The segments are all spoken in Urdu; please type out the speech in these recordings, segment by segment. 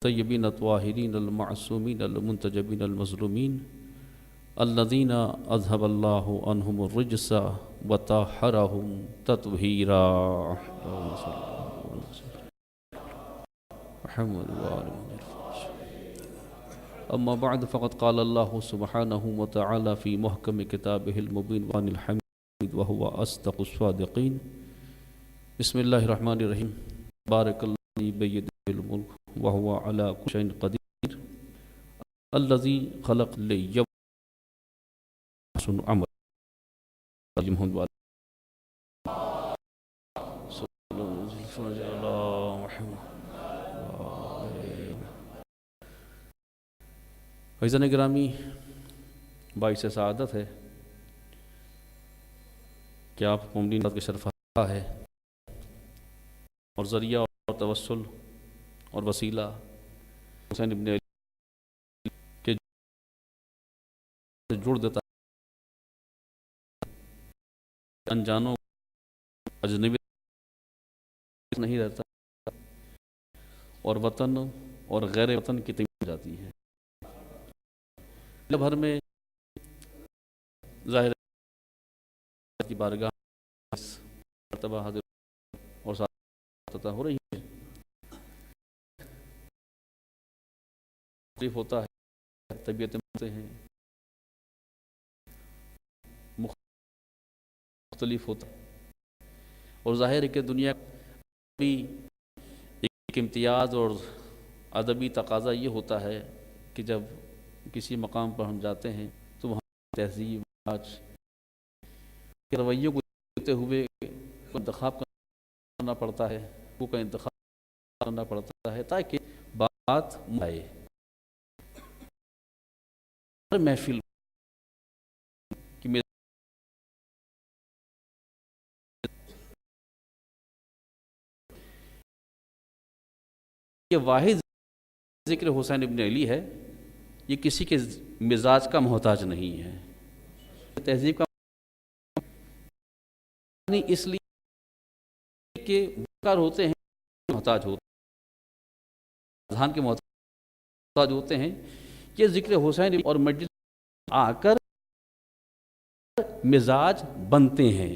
طیبین الطاہرین المعصومین المنتجبین المظلومین الذین اذهب اللہ عنہم الرجس وطہرہم تطہیرا محمد اما بعد فقد قال اللہ سبحانہ وتعالی فی محکم کتابہ المبین وعن الحمید وهو اصدق الصادقین بسم اللہ الرحمن الرحیم بارک اللہ لی بیدہ الملک وهو على كل شيء قدير الذي خلق ليبلوكم أحسن عملا عزیزان گرامی، باعث سعادت ہے کہ آپ کو ممدین کا شرف ہے اور ذریعہ اور توسل اور وسیلہ حسین ابن علی کے جڑ دیتا انجانوں اجنبی نہیں رہتا اور وطن اور غیر وطن کی تمیز ہو جاتی ہے. بھر میں ظاہر کی بارگاہ مرتبہ حاضر اور ساتھ ہو رہی ہے. تکلیف ہوتا ہے، طبیعتیں ہوتے ہیں، مختلف ہوتا ہے اور ظاہر ہے کہ دنیا بھی ایک امتیاز اور ادبی تقاضا یہ ہوتا ہے کہ جب کسی مقام پر ہم جاتے ہیں تو وہاں تہذیب آج کے رویوں کو دیکھتے ہوئے انتخاب کرنا پڑتا ہے، وہ کا انتخاب کرنا پڑتا ہے تاکہ بات آئے. محفل کی یہ واحد ذکر حسین ابن علی ہے، یہ کسی کے مزاج کا محتاج نہیں ہے. تہذیب کا اس لیے کہ کار ہوتے ہیں محتاج ہوتے ہیں، ذہان کے محتاج ہوتے ہیں. یہ ذکر حسین اور مجلس آ کر مزاج بنتے ہیں.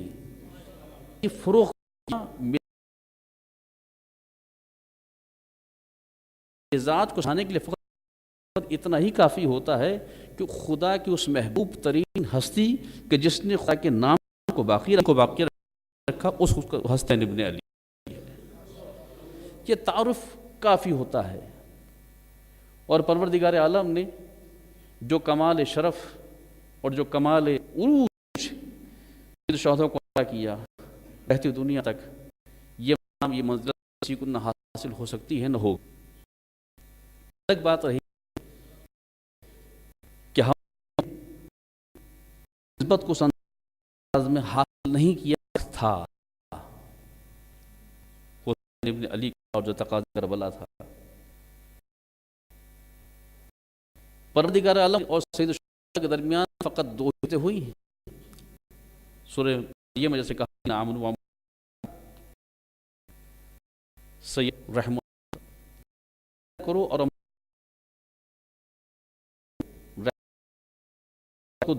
یہ فروغ مزاج کو چھانے کے لیے فقط اتنا ہی کافی ہوتا ہے کہ خدا کی اس محبوب ترین ہستی کہ جس نے خدا کے نام کو باقی رکھا اس حسین ابن علی، یہ تعارف کافی ہوتا ہے. اور پروردگار عالم نے جو کمال شرف اور جو کمال عروج شہدوں کو عطا کیا رہتی دنیا تک، یہ مقام یہ منزلت کسی کو نہ حاصل ہو سکتی ہے نہ ہو. ایک بات رہی کہ ہم نسبت کو انداز میں حاصل نہیں کیا تھا حسین ابن علی کا اور جو تقاضا کربلا تھا. پروردگار عالم اور سید الشہداء کے درمیان فقط دو ہوتے ہوئی ہیں. سورہ مریم میں جیسے کہا آمن و سید رحمت کرو اور کو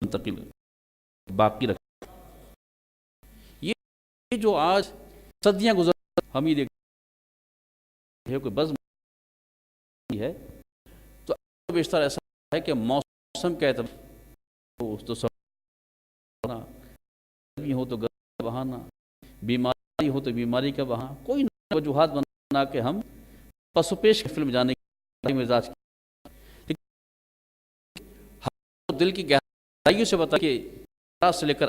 منتقل باقی رکھ. یہ جو آج صدیاں گزر ہم ہی دیکھتے ہیں کوئی بزم ہے تو بیشتر ایسا ہے کہ موسم کا اعتبار تو سب گرمی ہو تو گرمی کا بہانہ، بیماری ہو تو بیماری کا بہانہ، کوئی نہ وجوہات بنا کے ہم پس و پیش فلم جانے کے مزاج کی دل کی گہرائیوں سے بتا کہ سے لے کر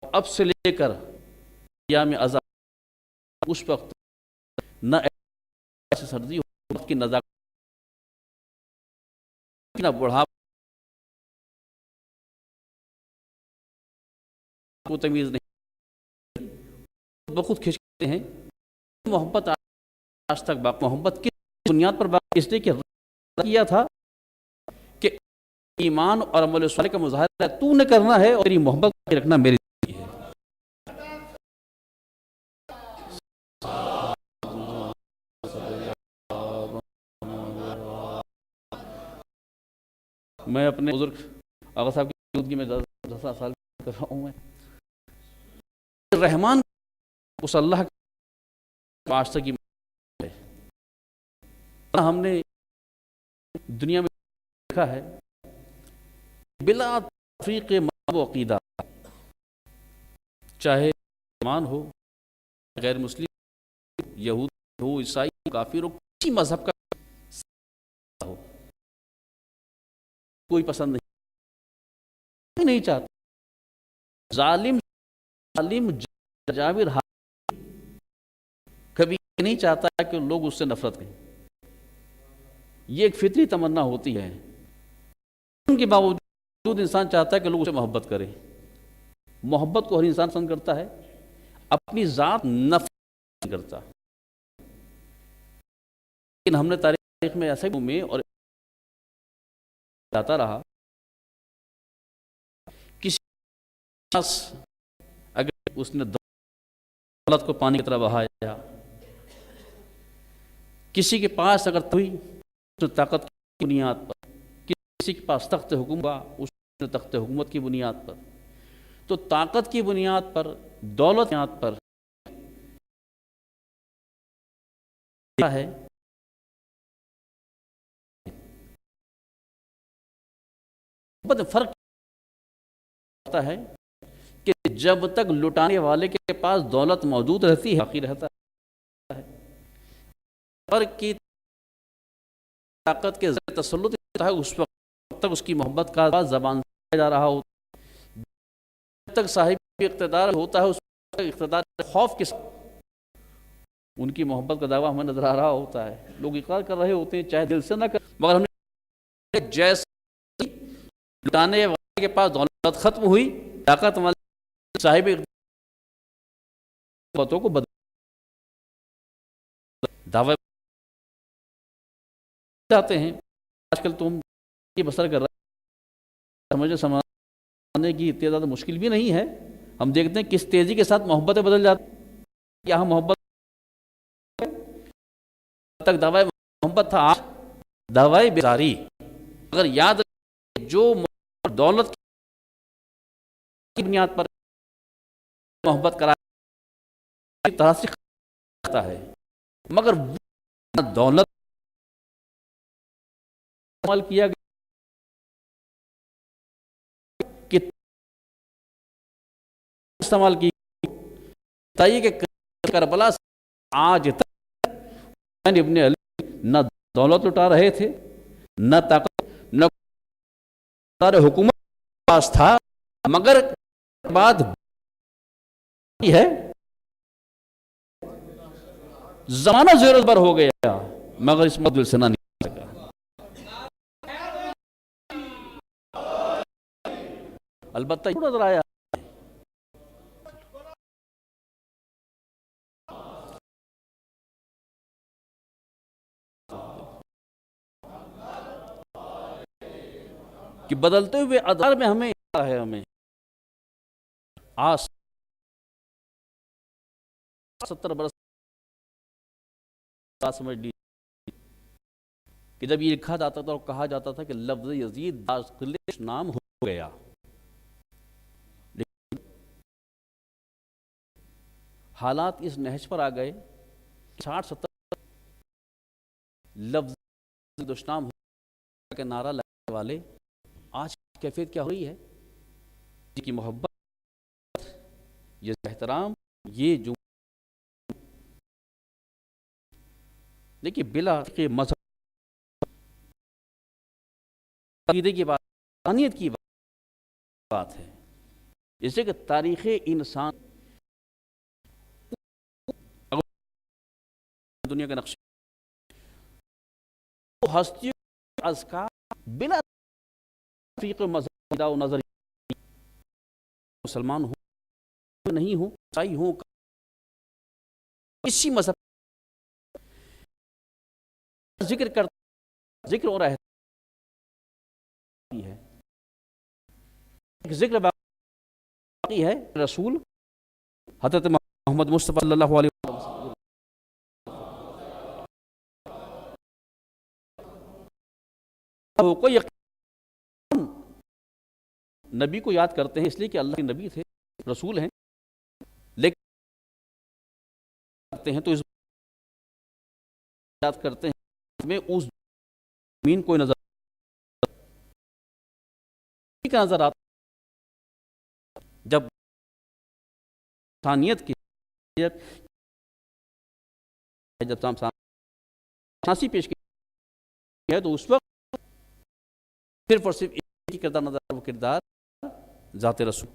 اب سے لے کر ایام عذاب اس وقت نہ ایسی سردی ہو کی نزاکت نہ بڑھاپا کو تمیز نہیں، بخود کھینچتے ہیں. محبت آج تک باقی، محبت کی بنیاد پر باقی اس لیے کہ کیا تھا کہ ایمان اور عمل صالح کا مظاہرہ تو نے کرنا ہے اور تیری محبت رکھنا میری ذمہ ہے. میں اپنے بزرگ آغا صاحب کی موجودگی میں 10 سال کر رہا ہوں. میں رحمان اس اللہ کے واسطے کی ہے. ہم نے دنیا میں دیکھا ہے بلا تفریق مذہب و عقیدہ، چاہے مسلمان ہو، غیر مسلم، یہودی ہو، عیسائی ہو، کافر ہو، کسی مذہب کا ہو، کوئی پسند نہیں چاہتا. ظالم جابر کبھی نہیں چاہتا کہ لوگ اس سے نفرت کریں. یہ ایک فطری تمنا ہوتی ہے. ان کے باوجود انسان چاہتا ہے کہ لوگ اسے محبت کریں. محبت کو ہر انسان پسند کرتا ہے، اپنی ذات نفرت کرتا. لیکن ہم نے تاریخ میں ایسے میں اور جاتا رہا، کسی شخص اگر اس نے دولت کو پانی کی طرح بہایا، کسی کے پاس اگر طاقت کی بنیاد پر، کسی کے پاس تخت حکم ہوا اس نے تخت حکومت کی بنیاد پر، تو طاقت کی بنیاد پر، دولت کی بنیاد پر کیا ہے فرق ہوتا ہے کہ جب تک لٹانے والے کے پاس دولت موجود رہتی ہے باقی رہتا ہے. فرق کی طاقت کے ذریعے تسلط ہے، اس وقت تک اس کی محبت کا آواز زبان سے جا رہا ہوتا ہے. جب تک صاحب اقتدار ہوتا ہے اس وقت اقتدار خوف کے ساتھ ان کی محبت کا دعویٰ ہمیں نظر آ رہا ہوتا ہے. لوگ اقرار کر رہے ہوتے ہیں چاہے دل سے نہ کر، مگر ہم نے جیسے لٹانے والے کے پاس دولت ختم ہوئی، طاقت والے صاحب باتوں کو بدل دعوے جاتے ہیں. آج کل تم یہ بسر کر رہے ہیں، سمجھنے کی اتنی زیادہ مشکل بھی نہیں ہے. ہم دیکھتے ہیں کس تیزی کے ساتھ محبتیں بدل جاتی ہیں. یہاں محبت تک دعوی محبت تھا، آج دعوی بیزاری. اگر یاد جو دولت کی بنیاد پر محبت کرا طرح سے کرتا ہے، مگر دولت استعمال کیا گیا کہ استعمال کی بتائیے کہ کربلا سے آج تک ابن علی نہ دولت لٹا رہے تھے، نہ طاقت، نہ حکومت پاس تھا، مگر بعد ہے زمانہ زیر و زبر ہو گیا، مگر اس مدل سے نہ نکل سکا. البتہ یہ نظر آیا کہ بدلتے ہوئے ادوار میں ہمیں آج 70 برس سمجھ لی کہ جب یہ لکھا جاتا تھا اور کہا جاتا تھا کہ لفظ یزید داخلش نام ہو گیا، لیکن حالات اس نہج پر آ گئے 60-70 لفظ دشنام ہو کے نعرہ لگانے والے آج کیفیت کیا ہو رہی ہے؟ جن کی محبت، یہ احترام، یہ جو دیکھیے بلا مذہب عقیدے کی بات، انسانیت کی بات ہے. جیسے کہ تاریخ انسان دنیا کا نقشہ ہستیوں اذکار بلا تفریق مذہب و نظر، مسلمان ہوں نہیں ہوں، عیسائی ہوں، کسی مذہب ذکر کرتا، ذکر اور رہتی ہے، ذکر باقی ہے. رسول حضرت محمد مصطفیٰ صلی اللہ علیہ وسلم کوئی نبی کو یاد کرتے ہیں اس لیے کہ اللہ کے نبی تھے، رسول ہیں، لیکن کرتے ہیں تو اس یاد کرتے ہیں میں اس زمین کو نظر آتا جب انسانیت کی جب سانسی پیش کی ہے تو اس وقت صرف اور صرف ایک ہی کردار نظر، وہ کردار ذات رسول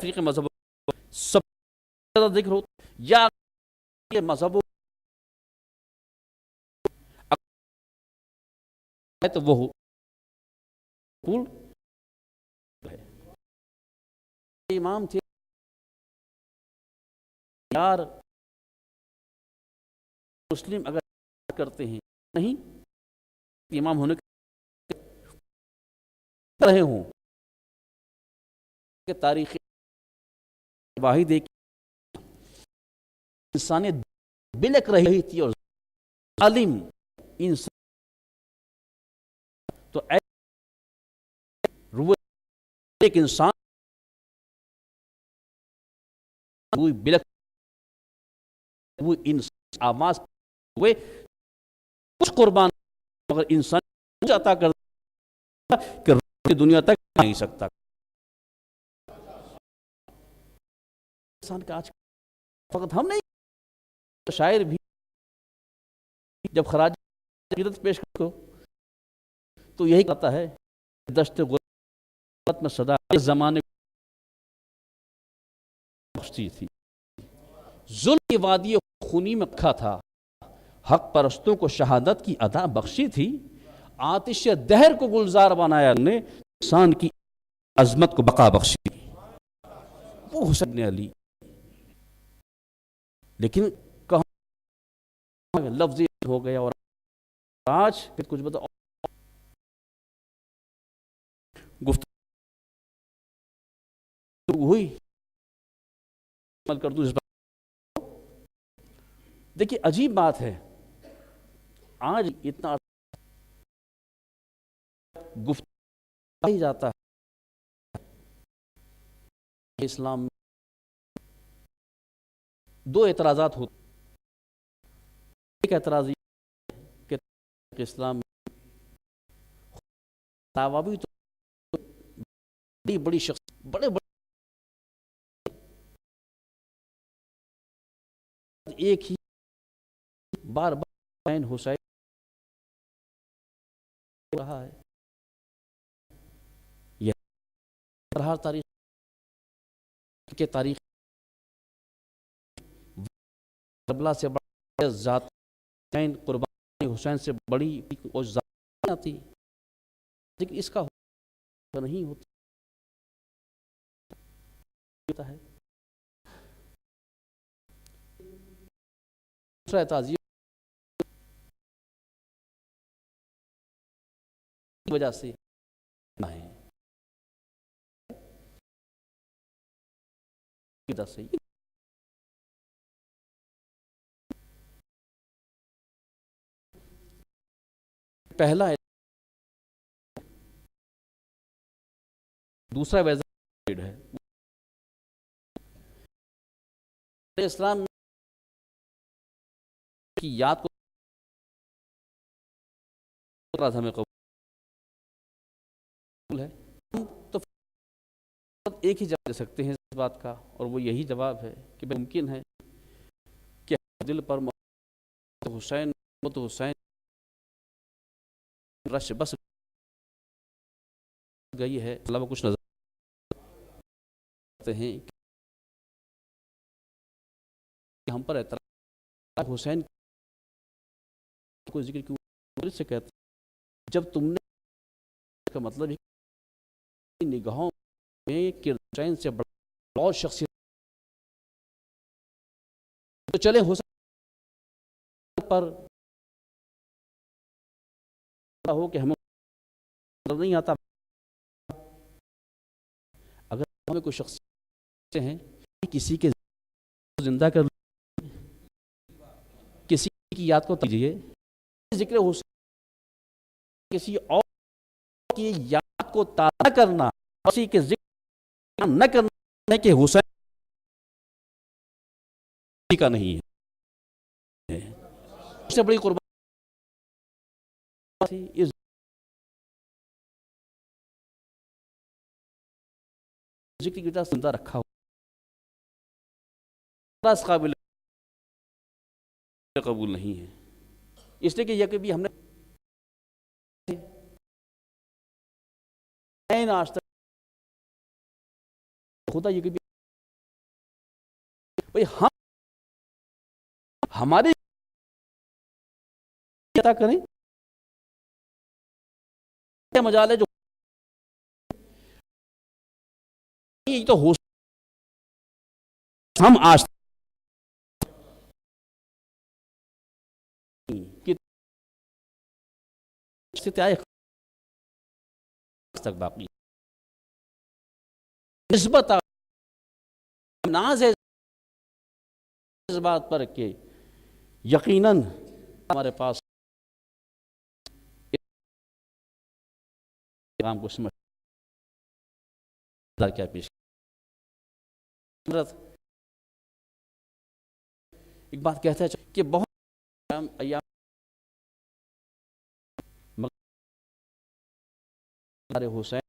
طریقے مذہب سب سے زیادہ ذکر ہوتا یا یہ مذہب ہے تو وہ رسول ہے۔ امام تھے یار مسلم اگر کرتے ہیں نہیں امام ہونے رہے ہوں کہ تاریخ واحد ایک انسانیت بلک رہی تھی اور ظالم انسان تو ایک انسان وہ بلک وہ انسان آواز ہوئے کچھ قربان مگر انسان عطا کر کہ دنیا تک نہیں سکتا انسان کا آج فقط ہم نہیں شاعر بھی جب خراج عقیدت پیش کرو تو یہی کہتا ہے دشت غربت میں صدا اس زمانے بخشتی تھی ظلم کی وادی خونی میں رکھا تھا حق پرستوں کو شہادت کی عطا بخشی تھی آتش دہر کو گلزار بنایا نے انسان کی عظمت کو بقا بخشی وہ حسین بن علی لیکن کہاں لفظ ہو گیا اور آج پھر کچھ بتا گفتگو ہوئی عمل کر دوں اس بات دیکھیے عجیب بات ہے آج اتنا گفتگو ہی جاتا ہے اسلام میں دو اعتراضات ہوتے ایک اعتراض کہ اسلام میں تاوابی تو بڑی بڑی شخص بڑے بڑے ایک ہی بار بار حسین رہا ہے یہ ہر تاریخ کے تاریخ کربلا سے بڑی ذات حسین قربانی حسین سے بڑی اور ذات آتی لیکن اس کا نہیں ہوتا ہے دوسرا تعزیہ کی وجہ سے پہلا ہے دوسرا ویزا ہے اسلام کی یاد کو ہمیں قبول ہے تو ایک ہی جواب دے سکتے ہیں اس بات کا اور وہ یہی جواب ہے کہ ممکن ہے کہ دل پر حسین رش بس گئی ہے علاوہ کچھ نظر آتے ہیں کہ ہم پر اعتراض حسین کو ذکر کیوں سے کہتے ہیں جب تم نے کا مطلب ہے نگاہوں میں کہ حسین سے بڑا اور شخصیت تو چلے حسین پر ہو کہ ہمیں نہیں آتا اگر ہمیں کوئی شخص ہیں کسی کے زندہ کر کسی کی یاد کو تجیے ذکر حسین کسی اور کی یاد کو تازہ کرنا کسی کے ذکر نہ کرنے کے حسین کا نہیں ہے، اس سے بڑی قربانی اس ذکر کی وجہ سے زندہ رکھا ہوا اس قابل قبول نہیں ہے، اس لیے کہ یہ کبھی ہم نے آج تک خدا یہ کبھی بھئی ہم ہماری عطا کریں مجال ہے جو یہ تو ہو ہم آج تک باقی نسبت ناز ہے اس بات پر کہ یقیناً ہمارے پاس پیغام کو سمجھ کیا پیش ایک بات کہتا ہے کہ بہت ایام حسین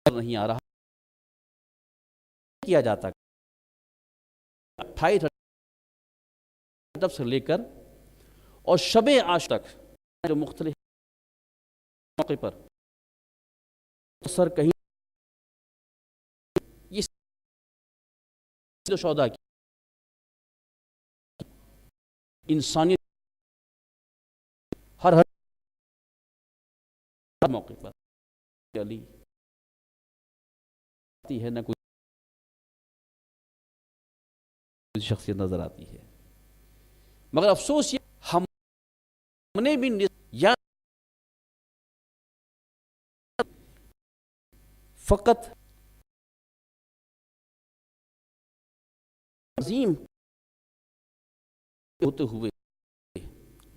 نہیں آ رہا کیا جاتا 28 رجب سے لے کر اور شب عاشور تک جو مختلف موقع پر سر کہیں یہ شہداء کی انسانیت ہر موقع پر علی ہے نہ کوئی شخصیت نظر آتی ہے، مگر افسوس یہ ہم نے بھی یا فقط عظیم ہوتے ہوئے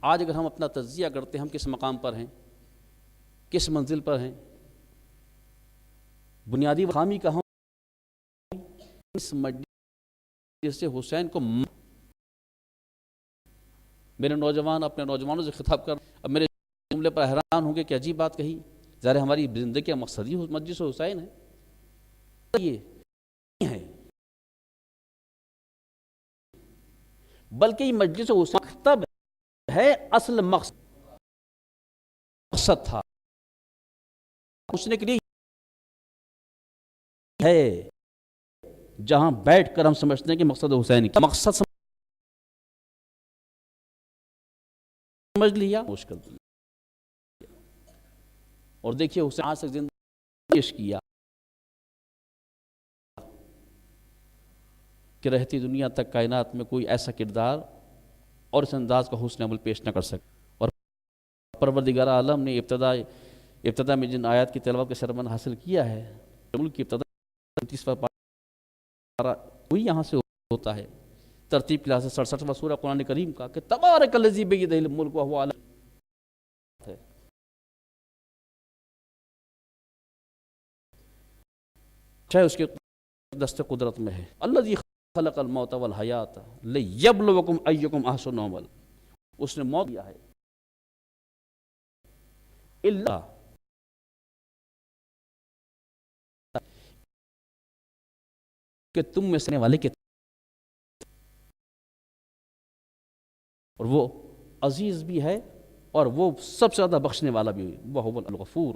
آج اگر ہم اپنا تجزیہ کرتے ہیں ہم کس مقام پر ہیں، کس منزل پر ہیں، بنیادی خامی کہاں اس مجلس سے حسین کو میرے نوجوان اپنے نوجوانوں سے خطاب کر اب میرے جملے پر حیران ہوں گے کہ عجیب بات کہی، ظاہر ہماری زندگی کا مقصد ہی مجلس حسین ہے، یہ ہے بلکہ یہ مجلس حسین مکتب ہے، اصل مقصد تھا پوچھنے کے لیے ہے جہاں بیٹھ کر ہم سمجھتے ہیں کہ مقصد حسین کیا مقصد سمجھ لیا مشکل اور دیکھیے حسین آج تک زندگی پیش کیا کہ رہتی دنیا تک کائنات میں کوئی ایسا کردار اور اس انداز کا حسن عمل پیش نہ کر سکے، اور پروردگار عالم نے ابتدا میں جن آیات کی تلاوت کا شرمن حاصل کیا ہے ملک کی ابتدا 29واں پارہ وہی یہاں سے ہوتا ہے، ترتیب کی لحاظ سے 67واں سورہ قرآن کریم کا کہ تبارک الذی بیدہ الملک وہو علی چاہے اس کے دست قدرت میں ہے، الذی خلق الموت والحیات لیبلوکم ایکم احسن عملا، اس نے موت دیا ہے اللہ کہ تم میں سے والے کے اور وہ عزیز بھی ہے اور وہ سب سے زیادہ بخشنے والا بھی، وہ الغفور،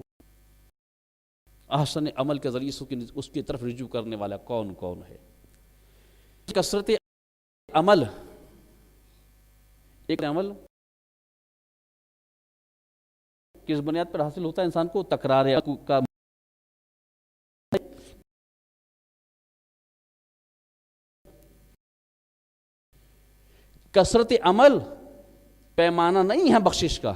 احسن عمل کے ذریعے اس کی طرف رجوع کرنے والا کون ہے؟ کثرت عمل، ایک عمل کس بنیاد پر حاصل ہوتا ہے انسان کو؟ تکرار کا کثرت عمل پیمانہ نہیں ہے بخشش کا،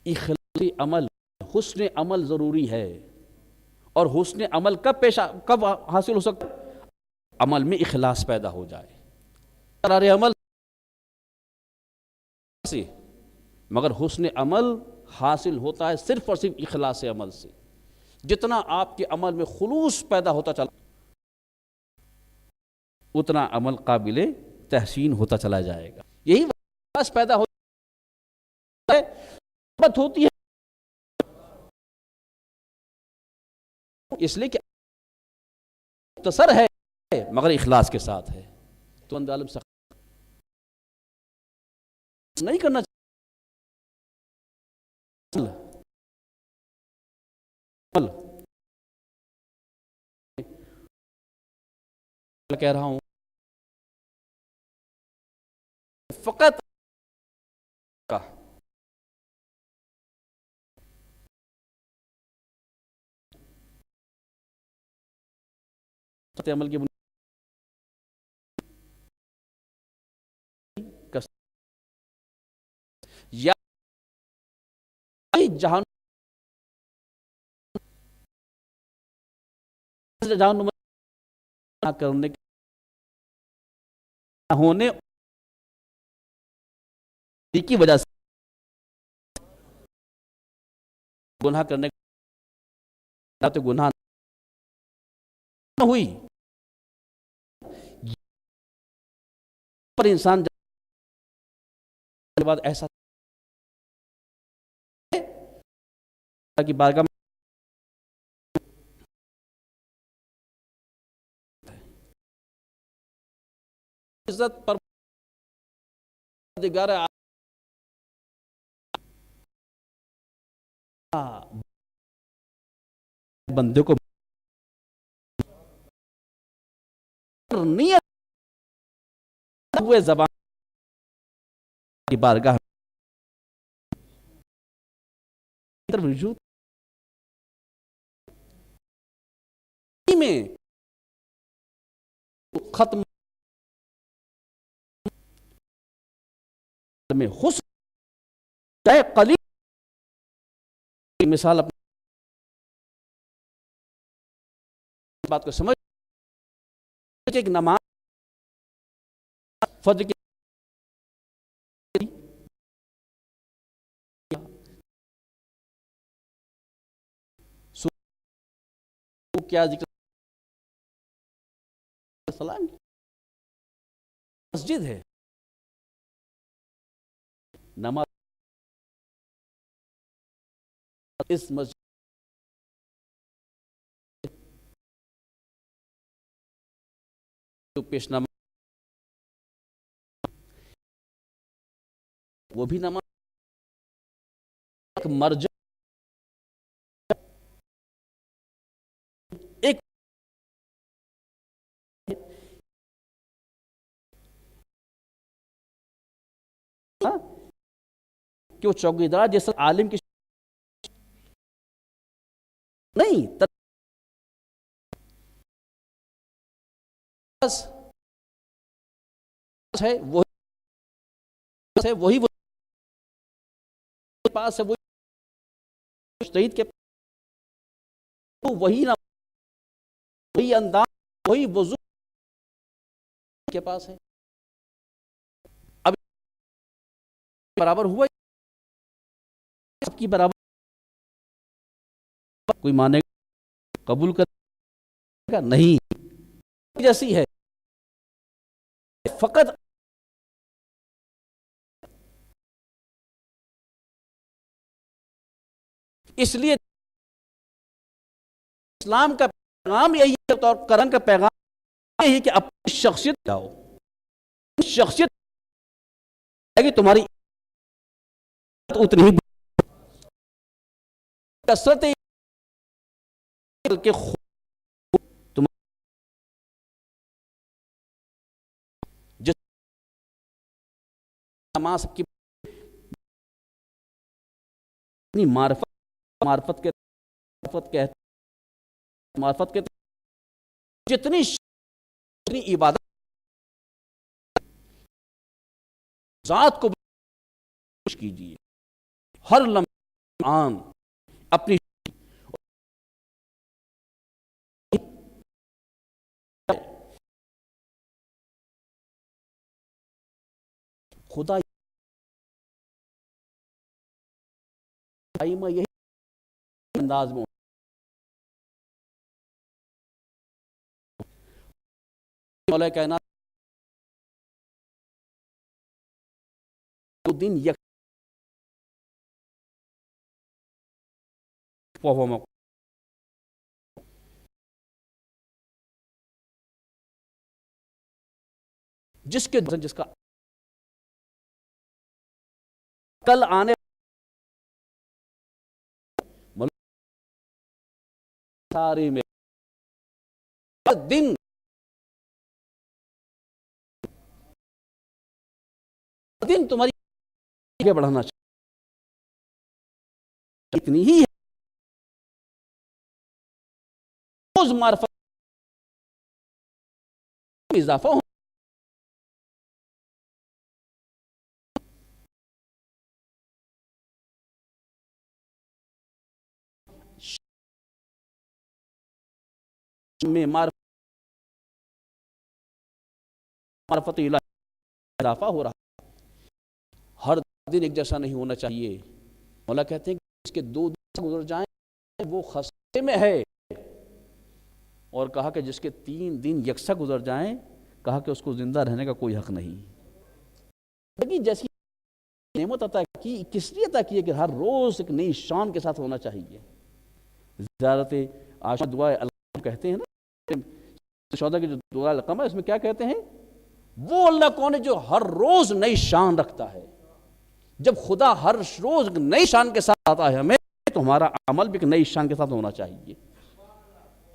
اخلاصی عمل حسن عمل ضروری ہے، اور حسن عمل کب حاصل ہو سکتا؟ عمل میں اخلاص پیدا ہو جائے، تکرار عمل سے، مگر حسن عمل حاصل ہوتا ہے صرف اور صرف اخلاص عمل سے. جتنا آپ کے عمل میں خلوص پیدا ہوتا چلا اتنا عمل قابل تحسین ہوتا چلا جائے گا. یہی اخلاص پیدا ہوتا ہے، محبت ہوتی ہے اس لیے کہ مختصر ہے مگر اخلاص کے ساتھ ہے. تو اندالم سخت نہیں کرنا چاہیے. کہہ رہا ہوں فقط کا عمل کی بنیاد یا جہان کرنے ہونے کی وجہ سے گناہ کرنے تو گناہ نہ ہوئی پر انسان کے بعد ایسا کہ بارگاہ میں عزت پر دیگر بندے کو نیت ہوئے زبان کی بارگاہ وجود میں ختم میں حسن چاہے قلیل کی مثال اپنی بات کو سمجھ ایک نماز فجر کی کیا ذکر سلام مسجد ہے نماز اس مسجد پیش نماز وہ بھی نماز مرجع ایک کہ وہ چوکیدار جیسا عالم کی نہیں ہے وہی پاس ہے وہی مجتہد کے وہی انداز وہی وضو کے پاس ہے. اب برابر ہوا سب کی برابر کوئی مانے گا قبول کرے گا نہیں جیسی ہے فقط اس لیے اسلام کا پیغام یہی ہے اور قرآن کا پیغام یہی کہ اپنی شخصیت لاؤ. شخصیت تمہاری اتنی ہی کثرت کہ تم جس نماز کی معرفت کے جتنی عبادت ذات کو کیجیے ہر لمحہ اپنی خدا میں یہی انداز میں مولا کائنات دن یک جس کا کل آنے سارے میں دن تمہاری آگے بڑھانا چاہیے، اتنی ہی ہے روز معرفت اضافہ ہو میں معرفت الہی اضافہ ہو رہا، ہر دن ایک جیسا نہیں ہونا چاہیے۔ مولا کہتے ہیں کہ اس کے 2 دن گزر جائیں وہ خسارے میں ہے، اور کہا کہ جس کے 3 دن یکساں گزر جائیں کہا کہ اس کو زندہ رہنے کا کوئی حق نہیں۔ لیکن جیسی نعمت عطا کی کس لیے عطا کی ہے کہ ہر روز ایک نئی شان کے ساتھ ہونا چاہیے۔ زیارت عاشورہ دعائے القم کہتے ہیں نا، شہداء کی جو دعائے القم ہے اس میں کیا کہتے ہیں؟ وہ اللہ کون ہے جو ہر روز نئی شان رکھتا ہے۔ جب خدا ہر روز نئی شان کے ساتھ آتا ہے ہمیں، تو ہمارا عمل بھی ایک نئی شان کے ساتھ ہونا چاہیے۔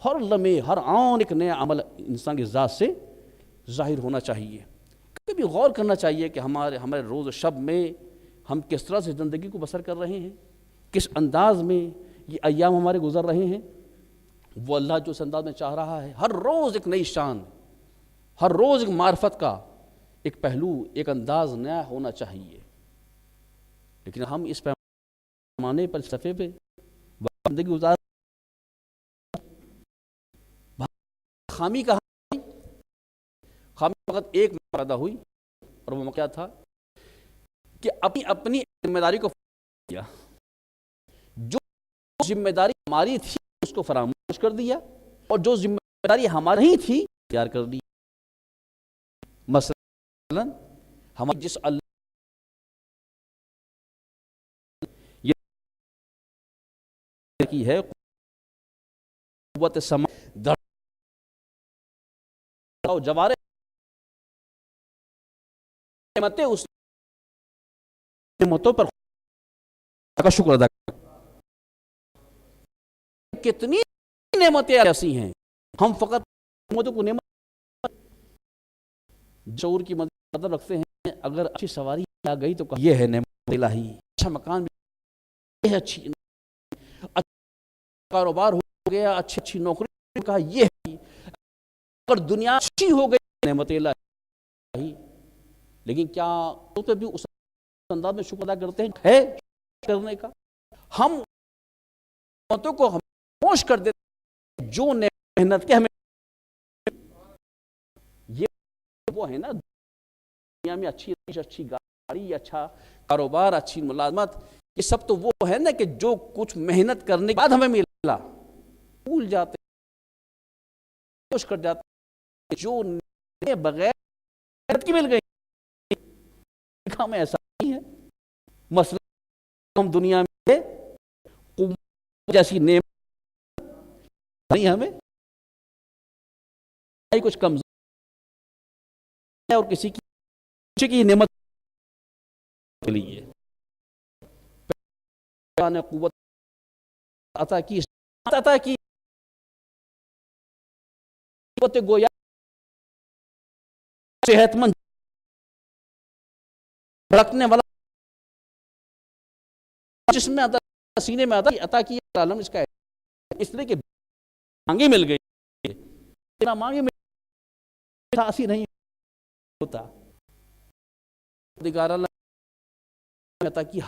ہر لمحے ہر آن ایک نیا عمل انسان کی ذات سے ظاہر ہونا چاہیے۔ کبھی غور کرنا چاہیے کہ ہمارے روز و شب میں ہم کس طرح سے زندگی کو بسر کر رہے ہیں، کس انداز میں یہ ایام ہمارے گزر رہے ہیں۔ وہ اللہ جو اس انداز میں چاہ رہا ہے، ہر روز ایک نئی شان، ہر روز ایک معرفت کا ایک پہلو، ایک انداز نیا ہونا چاہیے۔ لیکن ہم اس پیمانے پر صفحے پہ زندگی گزار خامی کہاں، خامی فقط ایک پیدا ہوئی، اور وہ کیا تھا کہ اپنی ذمہ داری کو کیا، جو ذمہ داری ہماری تھی اس کو فراموش کر دیا، اور جو ذمہ داری ہماری ہی تھی تیار کر دی۔ مثلا ہم جس اللہ کی ہے قوت سماع جوارے نعمتیں، اس نعمتوں پر کا شکر ادا کر۔ کتنی نعمتیں ایسی ہیں، ہم فقط نعمتوں کو نعمت شعور کی مدد رکھتے ہیں۔ اگر اچھی سواری آ گئی تو یہ ہے نعمت الہی، اچھا مکان بھی ہے، اچھی کاروبار ہو گیا، اچھی نوکری کا یہ ہے، اگر دنیا اچھی ہو گئی نعمت الہی۔ لیکن کیا اس پہ بھی اس انداز میں شکر ادا کرتے ہیں؟ ہے کرنے کا، ہم نعمتوں کو خاموش کر دیتے ہیں جو محنت کے ہمیں، یہ وہ ہے نا دنیا میں اچھی گاڑی، اچھا کاروبار، اچھی ملازمت، یہ سب تو وہ ہے نا کہ جو کچھ محنت کرنے کے بعد ہمیں ملا، بھول جاتے کوشش کر جاتے جو بغیر محنت کی مل گئی۔ ہمیں ایسا نہیں ہے، مثلا ہم دنیا میں قوت جیسی نعمت نہیں، ہمیں کچھ کمزور ہے اور کسی کی نعمت کے لیے نے قوت عطا کی، قوت گویا صحت مند بھڑکنے والا جس میں سینے میں عطا کی عالم اس کا ہے، اس لیے کہ مانگے مل گئی، مانگے مل تاثیر نہیں ہوتا۔ دیگر اللہ عطا کی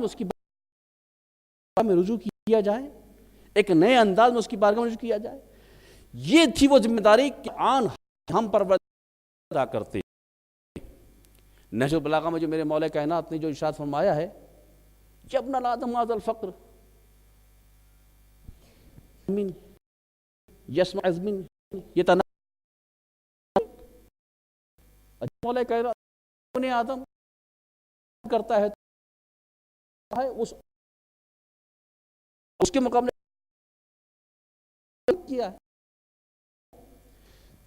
اس کی بارگاہ میں رجوع کیا جائے، ایک نئے انداز میں اس کی بارگاہ میں رجوع کیا جائے۔ یہ تھی وہ ذمہ داری کہ آن ہم پر ادا کرتے، نہج البلاغہ میں جو میرے مولا کائنات نے جو ارشاد فرمایا ہے، جب نہ آدم هذا الفقر من یسمع من یتنا، مولا کائنات نے آدم کرتا ہے اس کے مقابلے کیا ہے،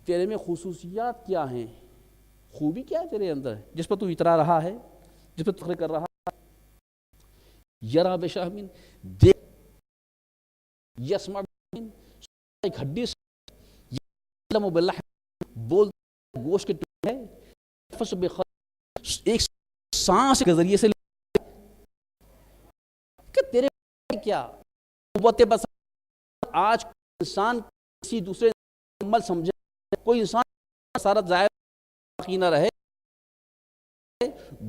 تیرے میں خصوصیات کیا ہیں، خوبی کیا ہے تیرے اندر جس پر تو اترا رہا ہے، جس پر فخر کر رہا ہے۔ یرا بشہمن، دیکھ، یسمع من، ایک ہڈی سے، یعلم باللحم، بول گوشت کے ٹکڑے ہے، نفس بخلق، ایک سانس کے ذریعے سے کہ تیرے کیا قوت بصر آج انسان کسی دوسرے عمل سمجھے، کوئی انسان سارا ظاہر باقی نہ رہے،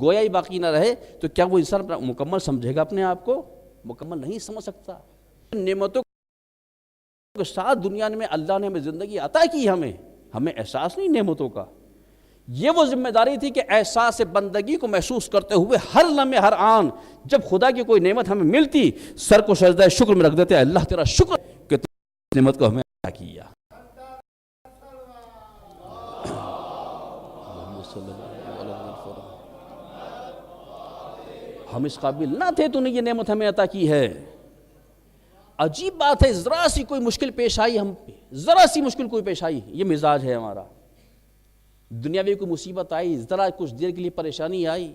گویا ہی باقی نہ رہے، تو کیا وہ انسان مکمل سمجھے گا اپنے آپ کو؟ مکمل نہیں سمجھ سکتا۔ نعمتوں کے ساتھ دنیا میں اللہ نے ہمیں زندگی عطا کی، ہمیں احساس نہیں نعمتوں کا۔ یہ وہ ذمہ داری تھی کہ احساس بندگی کو محسوس کرتے ہوئے ہر لمحے ہر آن جب خدا کی کوئی نعمت ہمیں ملتی، سر کو سجدہ شکر میں رکھ دیتے، اللہ تیرا شکر کہ تو اس نعمت کو ہمیں عطا کیا۔ ہم اس قابل نہ تھے، تو نے یہ نعمت ہمیں عطا کی ہے۔ عجیب بات ہے، ذرا سی کوئی مشکل پیش آئی ہم پہ، ذرا سی مشکل کوئی پیش آئی، یہ مزاج ہے ہمارا۔ دنیاوی کوئی مصیبت آئی، ذرا کچھ دیر کے لیے پریشانی آئی،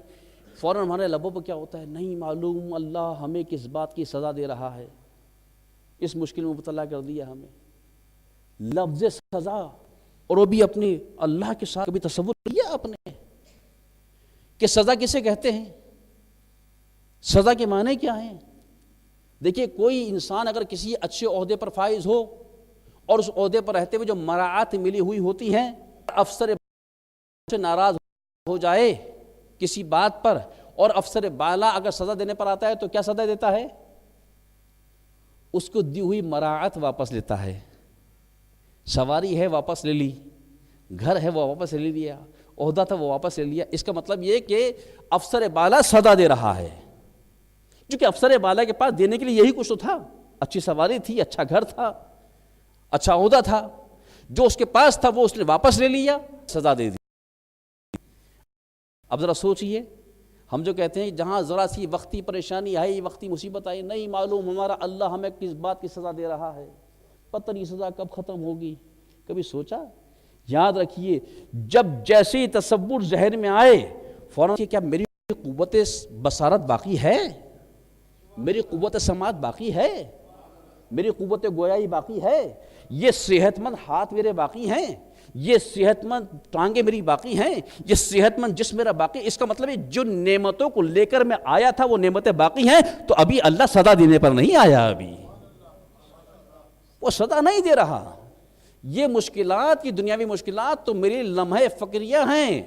فوراً ہمارے لبوں پہ کیا ہوتا ہے؟ نہیں معلوم اللہ ہمیں کس بات کی سزا دے رہا ہے، اس مشکل میں مبتلا کر دیا ہمیں۔ لفظ سزا، اور وہ بھی اپنے اللہ کے ساتھ کبھی تصور کیا آپ نے کہ سزا کسے کہتے ہیں؟ سزا کے معنی کیا ہیں؟ دیکھیے، کوئی انسان اگر کسی اچھے عہدے پر فائز ہو اور اس عہدے پر رہتے ہوئے جو مراعات ملی ہوئی ہوتی ہیں، افسر سے ناراض ہو جائے کسی بات پر، اور افسر بالا اگر سزا دینے پر آتا ہے تو کیا سزا دیتا ہے؟ اس کو دی ہوئی مراعات واپس لیتا ہے۔ سواری ہے واپس لے لی، گھر ہے وہ واپس لے لیا، عہدہ تھا وہ واپس لے لیا۔ اس کا مطلب یہ کہ افسر بالا سزا دے رہا ہے، کیونکہ افسر بالا کے پاس دینے کے لیے یہی کچھ تو تھا، اچھی سواری تھی، اچھا گھر تھا، اچھا عہدہ تھا، جو اس کے پاس تھا وہ اس نے واپس لے لیا، سزا دے دی۔ اب ذرا سوچئے، ہم جو کہتے ہیں جہاں ذرا سی وقتی پریشانی آئی، وقتی مصیبت آئی، نہیں معلوم ہمارا اللہ ہمیں کس بات کی سزا دے رہا ہے، پتہ نہیں سزا کب ختم ہوگی، کبھی سوچا؟ یاد رکھیے، جب جیسے ہی تصور ذہن میں آئے، فوراً کہ کیا میری قوت بصارت باقی ہے، میری قوت سماعت باقی ہے، میری قوت گویائی باقی ہے، یہ صحت مند ہاتھ میرے باقی ہیں، یہ صحت مند ٹانگیں میری باقی ہیں، یہ صحت مند جسم میرا باقی۔ اس کا مطلب ہے جو نعمتوں کو لے کر میں آیا تھا وہ نعمتیں باقی ہیں، تو ابھی اللہ سزا دینے پر نہیں آیا، ابھی وہ سزا نہیں دے رہا۔ یہ مشکلات، یہ دنیاوی مشکلات تو میری لمحے فکریہ ہیں،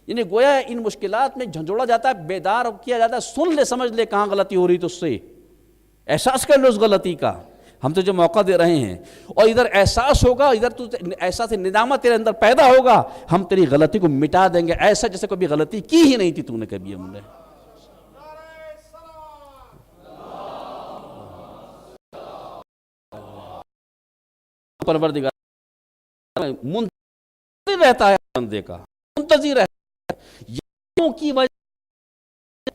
یعنی گویا ان مشکلات میں جھنجھوڑا جاتا ہے، بیدار کیا جاتا ہے، سن لے، سمجھ لے کہاں غلطی ہو رہی تو اس سے احساس کر لو اس غلطی کا، ہم تو جو موقع دے رہے ہیں، اور ادھر احساس ہوگا، ادھر تو احساس ندامت تیرے اندر پیدا ہوگا، ہم تیری غلطی کو مٹا دیں گے، ایسا جیسے کبھی غلطی کی ہی نہیں تھی تو نے کبھی ہم نے۔ پروردگار منتظر رہتا ہے بندے کا، منتظر رہتا ہے، یوں کی وجہ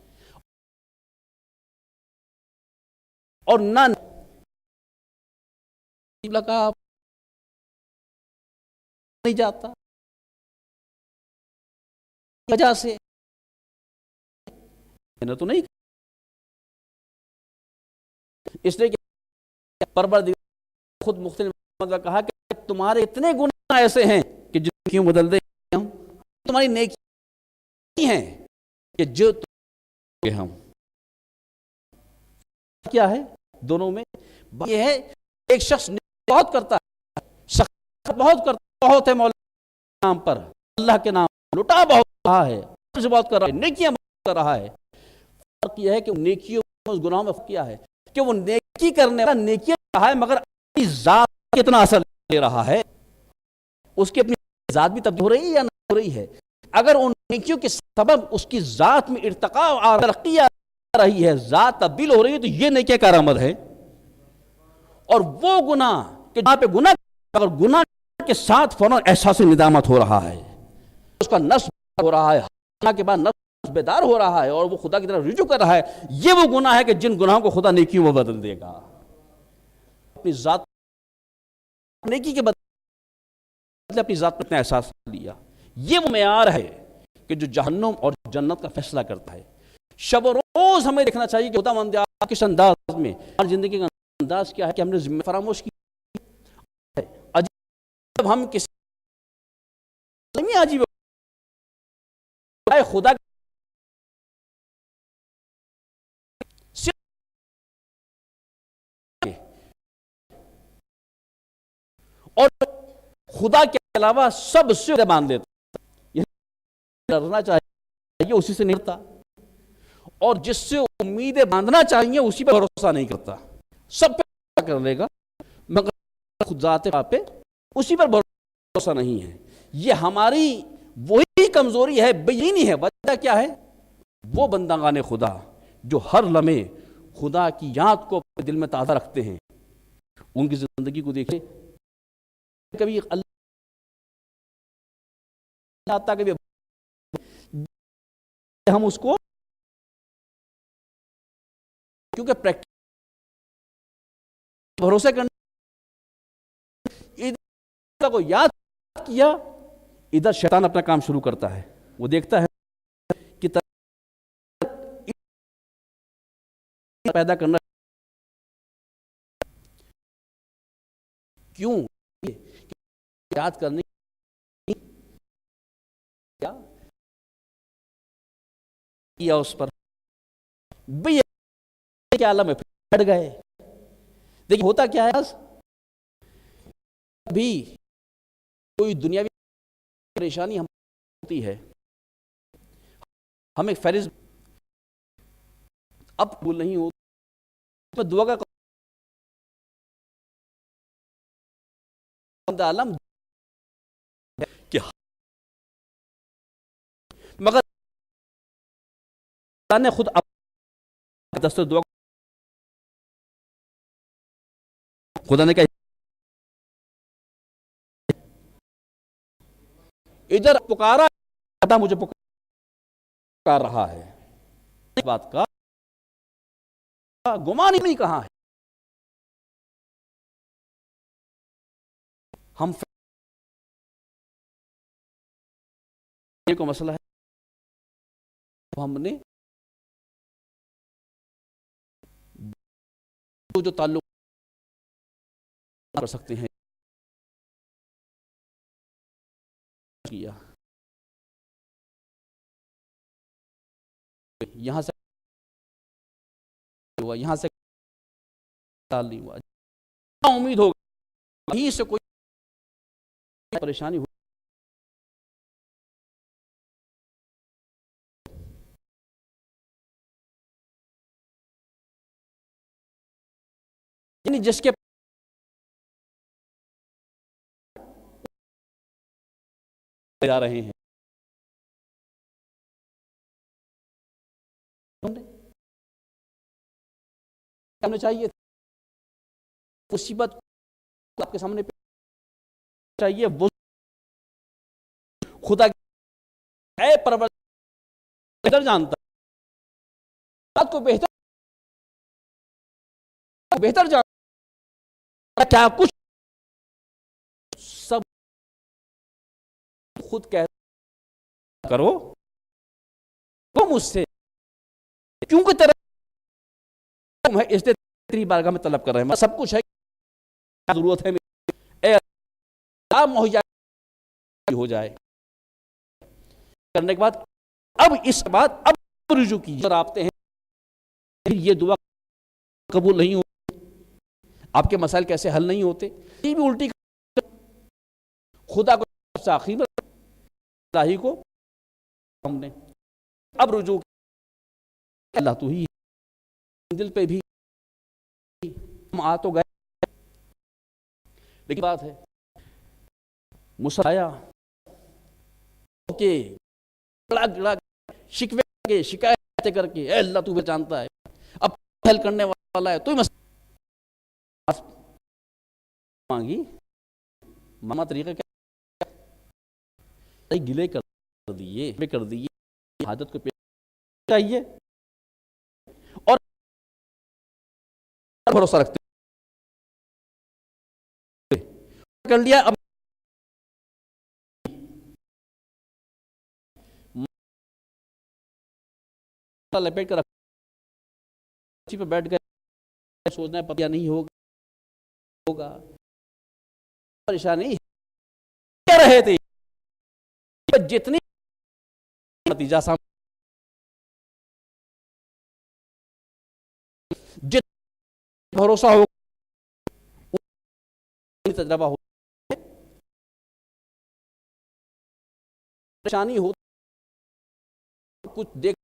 اور نہ لگا نہیں جاتا وجہ سے میں تو نہیں، اس لیے کہ پروردگار خود مختلف کہا کہ تمہارے اتنے گناہ ایسے ہیں کہ جو کیوں بدل دے ہم، تمہاری نیکی ہیں کہ جو ہم، کیا ہے دونوں میں یہ ہے، ایک شخص بہت کرتا ہے، شخص بہت ہے مولا نام پر، اللہ کے نام لٹا بہت رہا ہے، بہت کر رہا ہے، نیکیاں بہت کر رہا ہے۔ فرق یہ ہے کہ نیکیوں اس گناہوں میں کیا ہے کہ وہ نیکی کرنے والا نیکیاں رہا ہے، مگر اپنی ذات کتنا اثر لے رہا ہے، اس کی اپنی ذات بھی تبدیل ہو رہی ہے یا نہ ہو رہی ہے۔ اگر ان نیکیوں کے سبب اس کی ذات میں ارتقاء اور ترقی آ رہی ہے، ذات تبدیل ہو رہی ہے، تو یہ نیکی کا کارآمد ہے۔ اور وہ گناہ کہ جہاں پہ گناہ، اگر گناہ کے ساتھ فوراً احساس ندامت ہو رہا ہے، اس کا نفس ہو رہا ہے، گناہ کے بعد نفس بیدار ہو رہا ہے اور وہ خدا کی طرف رجوع کر رہا ہے، یہ وہ گناہ ہے کہ جن گناہوں کو خدا نیکیوں میں بدل دے گا۔ اپنی ذات نیکی کے بدلے اپنی ذات میں اتنا احساس لیا، یہ وہ معیار ہے کہ جو جہنم اور جنت کا فیصلہ کرتا ہے۔ شب و روز ہمیں دیکھنا چاہیے کہ خدا مند کس انداز میں، ہر زندگی کا انداز کیا ہے کہ ہم نے ذمہ فراموش کی ہے۔ جب ہم کسی عجیب خدا اور خدا کے علاوہ سب سے باندھ لیتا، ڈرنا چاہیے اسی سے نہیں ڈرتا، اور جس سے امیدیں باندھنا چاہیے اسی پہ بھروسہ نہیں کرتا۔ سب پہ کر لے گا مگر خود ذات پہ اسی پر بھروسہ نہیں ہے۔ یہ ہماری وہی کمزوری ہے، بے یقینی ہے۔ وجہ کیا ہے؟ وہ بندگان خدا جو ہر لمحے خدا کی یاد کو اپنے دل میں تازہ رکھتے ہیں، ان کی زندگی کو دیکھیں، کبھی اللہ آتا، کبھی ہم اس کو کیونکہ پریکٹس بھروسے کرنے ادھر کو یاد کیا، ادھر شیطان اپنا کام شروع کرتا ہے۔ وہ دیکھتا ہے کہ پیدا کرنا کیوں یاد کرنے کیا اس پر بھئی کے عالم میں پھٹ گئے۔ دیکھیں ہوتا کیا ہے، بھی کوئی دنیاوی پریشانی ہم ہوتی ہے، ہمیں فیض اب قبول نہیں ہوتا، دعا کا عالم کہ مگر اللہ نے خود دستور دعا خدا نے کہا ادھر پکارا، خدا مجھے پکار رہا ہے، اس بات کا گمان ہی نہیں کہاں ہے۔ ہم یہ کو مسئلہ ہے، ہم نے جو تعلق کر سکتے ہیں کیا، یہاں سے ہوا، یہاں سے نہیں ہوا، امید ہوگا کہیں سے کوئی پریشانی ہو، یعنی جس کے جا رہے ہیں ہمیں چاہیے مصیبت آپ کے سامنے چاہیے، وہ خدا اے پروردگار بہتر جانتا بات کو، بہتر جانتا کیا کچھ سب خود کہہ کرو وہ مجھ سے کیونکہ تیرا ہے اس لیے تیری بارگاہ میں طلب کر رہے ہیں، سب کچھ ہے، کیا ضرورت ہے اے اللہ مہیا ہو جائے۔ کرنے کے بعد اب اس بات اب رجوع کیجیے، اور آپ ہیں یہ دعا قبول نہیں ہوتی، آپ کے مسائل کیسے حل نہیں ہوتے، یہ بھی الٹی خدا کو سے آخری میں الہی کو ہم نے اب رجوع اللہ تو ہی دل پہ بھی ہم آ تو گئے، لیکن بات ہے مسایا کہ گڑا گڑا شکوے کے شکایتیں کر کے، اے اللہ تو بھی جانتا ہے، اب حل کرنے والا ہے، تو ہی مسئلہ مانگی۔ ماما طریقہ کیا گلے کر دیے حاجت کو پیش چاہیے اور بھروسہ رکھتے کر لیا۔ اب لپیٹ کر پہ بیٹھ گئے، سوچنا ہے پتہ نہیں ہوگا، پریشانی کیا رہے تھے، جتنی نتیجہ سامنے جتنا بھروسہ ہو تجربہ ہو، پریشانی ہو کچھ دیکھ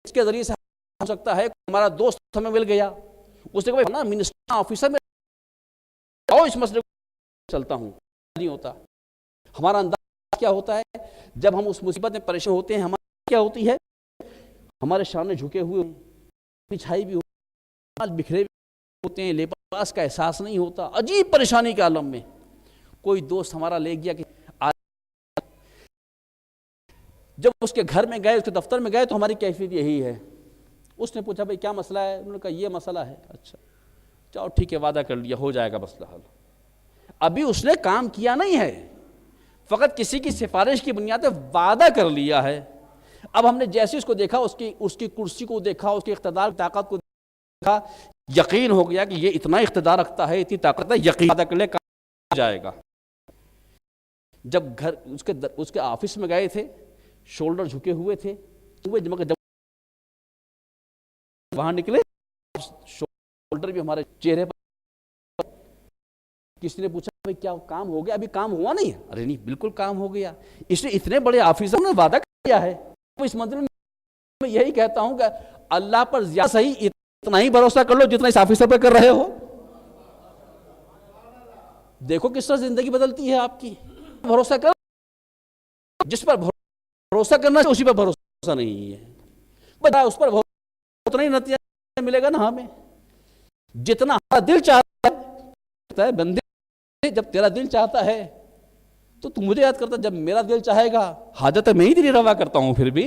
اس کے ذریعے سے ہو سکتا ہے ہمارا دوست ہمیں مل گیا، اس نے کہا نا منسٹر آفیسر میں آؤ اس مسئلے کو چلتا ہوں، نہیں ہوتا۔ ہمارا انداز کیا ہوتا ہے جب ہم اس مصیبت میں پریشان ہوتے ہیں، ہماری کیا ہوتی ہے، ہمارے سامنے جھکے ہوئے بچھائی بھی بکھرے بھی ہوتے ہیں، لباس کا احساس نہیں ہوتا، عجیب پریشانی کے عالم میں کوئی دوست ہمارا لے گیا کہ جب اس کے گھر میں گئے، اس کے دفتر میں گئے تو ہماری کیفیت یہی ہے۔ اس نے پوچھا بھئی کیا مسئلہ ہے؟ انہوں نے کہا یہ مسئلہ ہے۔ اچھا چاہو ٹھیک ہے، وعدہ کر لیا ہو جائے گا مسئلہ حل۔ ابھی اس نے کام کیا نہیں ہے، فقط کسی کی سفارش کی بنیاد پہ وعدہ کر لیا ہے۔ اب ہم نے جیسے اس کو دیکھا، اس کی کرسی کو دیکھا، اس کی اقتدار طاقت کو دیکھا، یقین ہو گیا کہ یہ اتنا اقتدار رکھتا ہے، اتنی طاقت ہے، یقین وعدہ کر لے کام ہو جائے گا۔ جب گھر اس کے آفس میں گئے تھے، شولڈر جھکے ہوئے تھے، جب وہاں نکلے شولڈر بھی ہمارے چہرے پر، کسی نے پوچھا بھئی کیا کام ہو گیا؟ ابھی کام ہوا نہیں ہے۔ ارے نہیں، بالکل کام ہو گیا، اس نے اتنے بڑے آفیسر نے وعدہ کیا ہے۔ اس منزل میں یہی کہتا ہوں کہ اللہ پر زیادہ صحیح اتنا ہی بھروسہ کر لو جتنا اس آفیسر پر کر رہے ہو۔ دیکھو کس طرح زندگی بدلتی ہے آپ کی۔ بھروسہ کر، جس پر بھروسہ کرنا ہے اسی پر بھروسہ نہیں ہے، اس پر اتنا ہی نتیجہ ملے گا نا ہمیں جتنا ہمارا دل چاہتا ہے۔ بندے جب تیرا دل چاہتا ہے تو تم مجھے یاد کرتا، جب میرا دل چاہے گا حاجت میں ہی دل روا کرتا ہوں۔ پھر بھی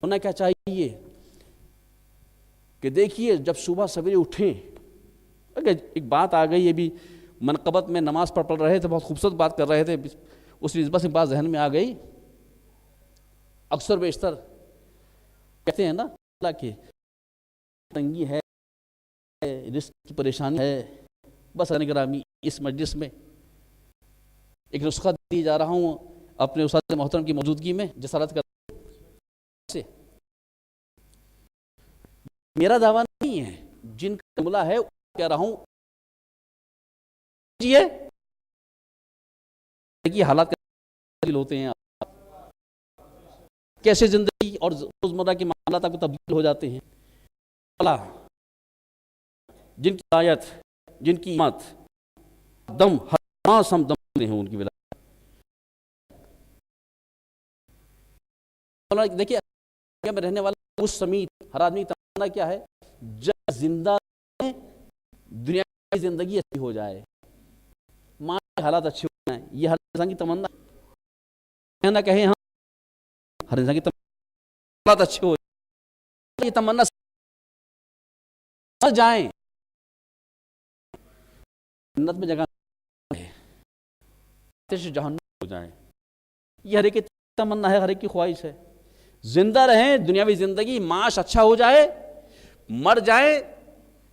ہونا کیا چاہیے کہ دیکھیے جب صبح سویرے اٹھیں، ایک بات آ گئی، یہ بھی منقبت میں نماز پڑھ رہے تھے، بہت خوبصورت بات کر رہے تھے، اس نسبت سے بات ذہن میں آ گئی۔ اکثر بیشتر کہتے ہیں نا اللہ کی تنگی ہے، رزق کی پریشانی ہے، بس گرامی اس مجلس میں ایک نسخہ دی جا رہا ہوں اپنے استاد محترم کی موجودگی میں، جسارت کر سے میرا دعویٰ نہیں ہے، جن کا ملا ہے کہہ رہا ہوں کہ حالات ہوتے ہیں، کیسے زندگی اور روزمرہ کے معاملات آپ کو تبدیل ہو جاتے ہیں۔ اللہ جن کی آیت، جن کی مات دم ہر ہم دم ہیں، ان کی ولایت دیکھیے میں رہنے والا اس سمیت ہر آدمی تمنا کیا ہے، جب زندہ دنیا کی زندگی اچھی ہو جائے، ماں کے حالات اچھے ہو جائیں، یہ ہر انسان کی تمنا ہے، نہ کہیں ہم ہر انسان کی حالات اچھے ہو جائیں، یہ تمنا سر جائیں، جنت میں جگہ جہنم ہو جائیں، یہ ہر ایک کی تمنا ہے، ہر ایک کی خواہش ہے۔ زندہ رہیں، دنیاوی زندگی معاش اچھا ہو جائے، مر جائیں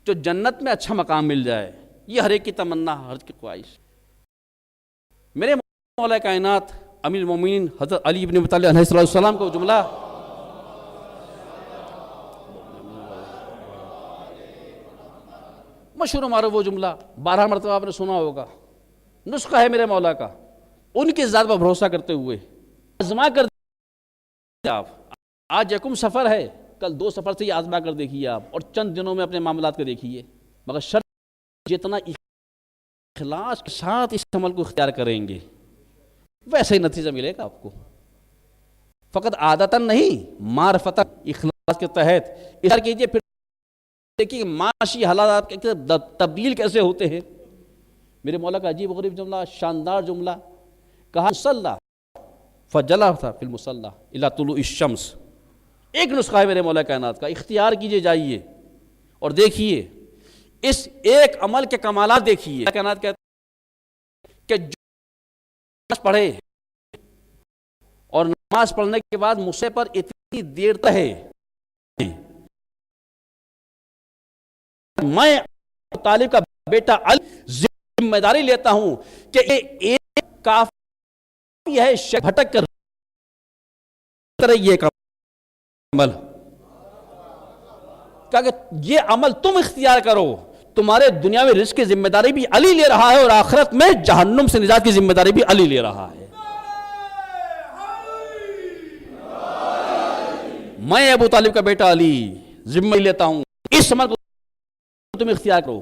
جو جنت میں اچھا مقام مل جائے، یہ ہر ایک کی تمنا، ہر ایک کی خواہش۔ میرے مولا کائنات امیر المومنین حضرت علی ابن ابی طالب علیہ السلام کو جملہ مشہور ہمارا وہ جملہ 12 مرتبہ آپ نے سنا ہوگا، نسخہ ہے میرے مولا کا، ان کی ذات پر بھروسہ کرتے ہوئے آزما کر دیکھیے آپ۔ آج یکم سفر ہے، کل 2 سفر سے ہی آزما کر دیکھیے آپ، اور چند دنوں میں اپنے معاملات کو دیکھیے، مگر شرط جتنا اخلاص کے ساتھ اس عمل کو اختیار کریں گے ویسا ہی نتیجہ ملے گا آپ کو، فقط عادتاً نہیں، معرفتاً، اخلاص کے تحت اظہار کیجئے۔ پھر دیکھیے معاشی حالات تبدیل کیسے ہوتے ہیں۔ میرے مولا کا عجیب و غریب جملہ، شاندار جملہ، کہا مصلی فجلا تھا فی المصلی الی طلوع الشمس۔ ایک نسخہ ہے میرے مولا کائنات کا، اختیار کیجئے، جائیے اور دیکھیے اس ایک عمل کے کمالات دیکھیے۔ کائنات کہتے ہیں کہ جو نماز پڑھے اور نماز پڑھنے کے بعد مسے پر اتنی دیر تک ہے، میں طالب کا بیٹا علی ذمہ داری لیتا ہوں کہ یہ ایک کافی ہے، بھٹک کر یہ عمل، کہ یہ عمل تم اختیار کرو، تمہارے دنیاوی رزق کی ذمہ داری بھی علی لے رہا ہے اور آخرت میں جہنم سے نجات کی ذمہ داری بھی علی لے رہا ہے۔ میں ابو طالب کا بیٹا علی ذمہ لیتا ہوں، اس عمل کو تم اختیار کرو،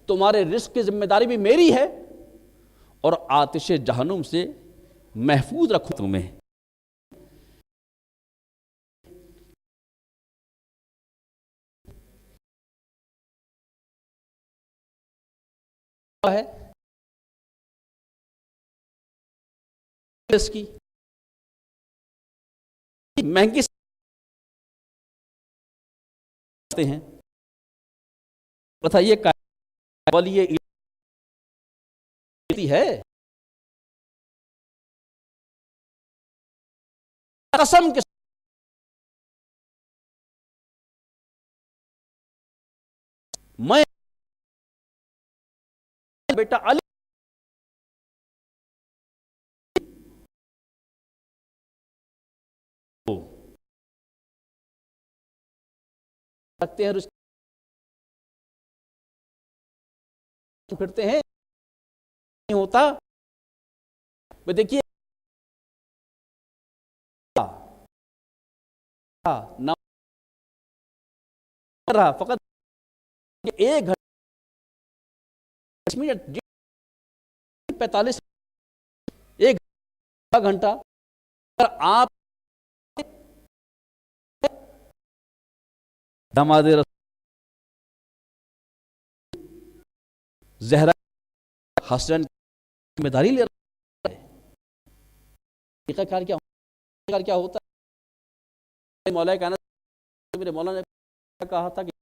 تمہارے رزق کی ذمہ داری بھی میری ہے اور آتش جہنم سے محفوظ رکھو تمہیں۔ ہے اس کی مہنگی ہیں، بتائیے ولی ہے، قسم کے میں بیٹا علی رکھتے ہیں، پھرتے ہیں، نہیں ہوتا۔ دیکھیے نہ رہا، فقط ایک گھنٹہ 45 ایک گھنٹہ آپ داماد زہرا حسن ذمہ داری لے رہا ہے۔ طریقہ کار کیا ہوتا ہے؟ مولا کائنات میرے مولا نے کہا تھا کہ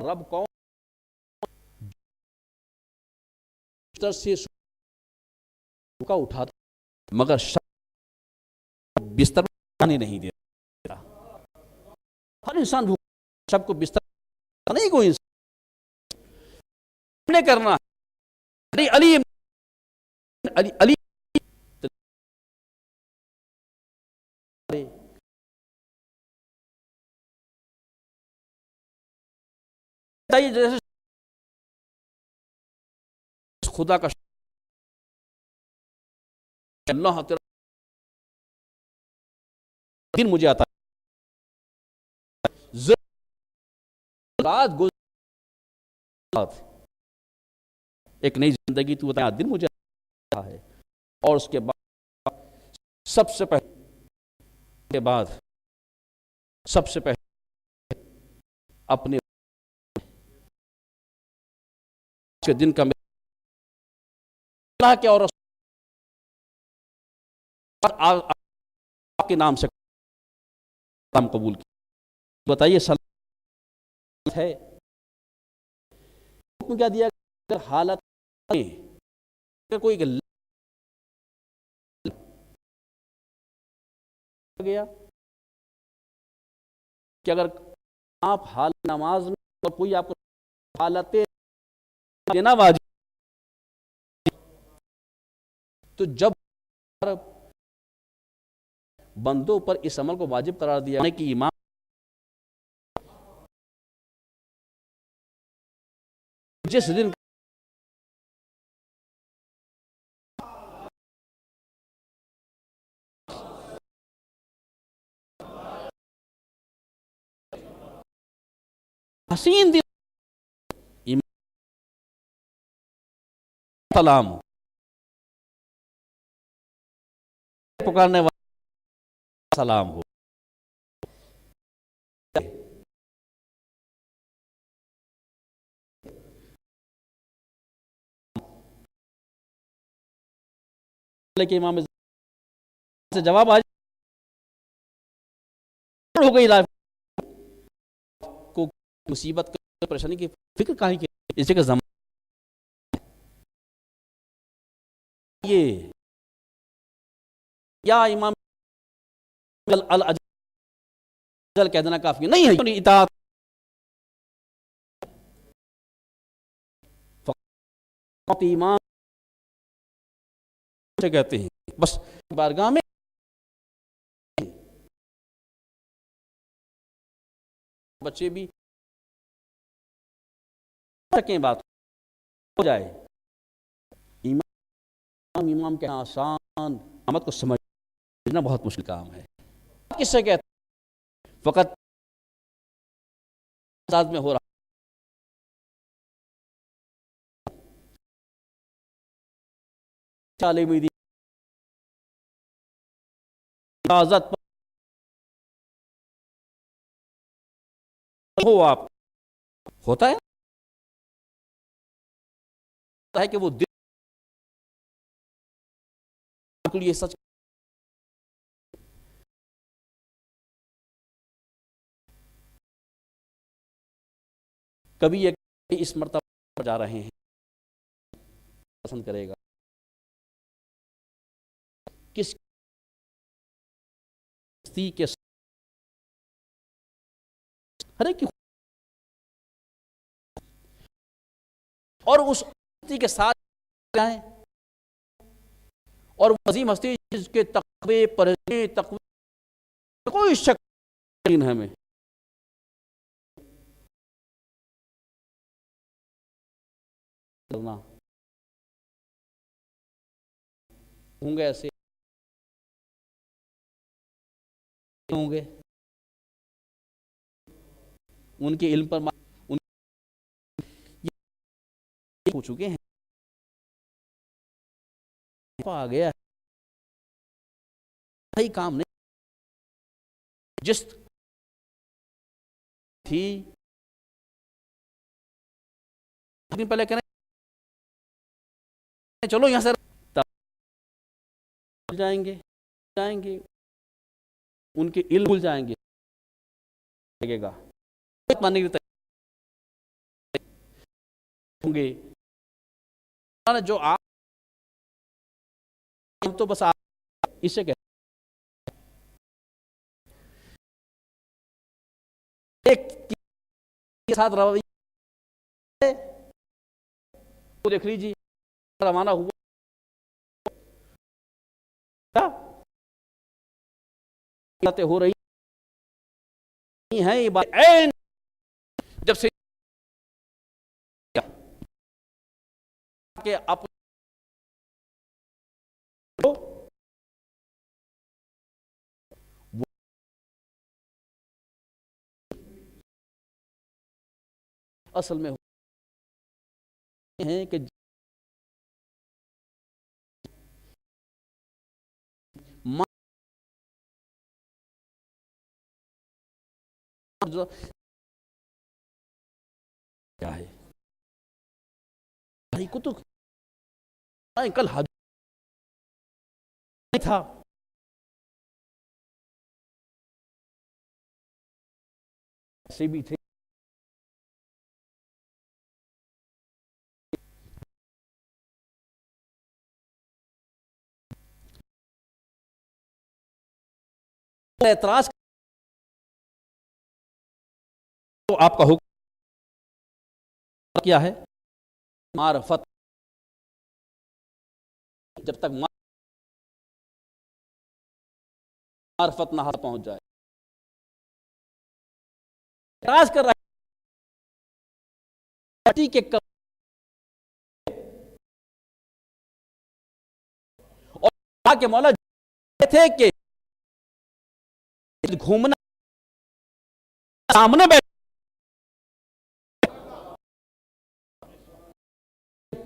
رب کون سے کا اٹھاتا مگر بستر پانی نہیں دے رہا۔ ہر انسان سب کو بستر نہیں، کوئی انسان کرنا علی علی علی علی جیسے خدا کا اللہ تیرا دن مجھے آتا ہے، رات گزرات ایک نئی زندگی تو بتا، دن مجھے آتا ہے، اور اس کے بعد سب سے پہلے اپنے کے دن کا اللہ کے اور آپ کے نام سے کام قبول کیا۔ بتائیے سلام ہے، حکم کیا دیا؟ اگر حالت میں کوئی گیا کہ اگر آپ حالت نماز میں اور کوئی آپ کو حالت دینا واجب، تو جب بندوں پر اس عمل کو واجب قرار دیا کہ امام جس دن حسین دن امام سلام پکارنے والا سلام ہو. کہ امام سے جواب آ ہو گئی لائف کو مصیبت پریشانی کی فکر کہیں کی اس جگہ زمان یہ یا امام الاجل کہہ دینا کافی نہیں ہے. اطاعت فقط امام سے کہتے ہیں بس بارگاہ میں بچے بھی سکیں بات ہو جائے. امام کہنا آسان امت کو سمجھنا بہت مشکل کام ہے. کس سے کہتے ہیں فقط آزاد میں ہو رہا چالے میں اجازت ہو آپ ہوتا ہے کہ وہ دل یہ سچ کبھی یہ اس مرتبہ پر جا رہے ہیں پسند کرے گا کس کے ہر ایک اور اس کے ساتھ جائیں اور عظیم ہستی جس کے تقوی پرہیز تقوی کوئی شک نہیں ہے ہمیں ہوں گے ایسے ہوں گے ان کے علم پر ہو چکے ہیں آ گیا صحیح کام نہیں جس تھی پہلے کہنا چلو یہاں سے جائیں گے ان کے علم بھول جائیں گے لگے گا ماننے کی ہوں گے جو آپ تو بس آپ اسے کہتے ایک کے ساتھ رویہ دیکھ لیجیے روانہ ہوا ہو رہی ہیں یہ بات جب سے کہ آپ اصل میں ہیں کہ کیا ہے بھائی کو تو کل حج تھا ایسے بھی تھے اعتراض تو آپ کا حکم کیا ہے معرفت جب تک معرفت نہ ہاتھ پہنچ جائے اعتراض کر رہا ہے کے اور کہ مولا تھے کہ گھومنا سامنے بیٹھ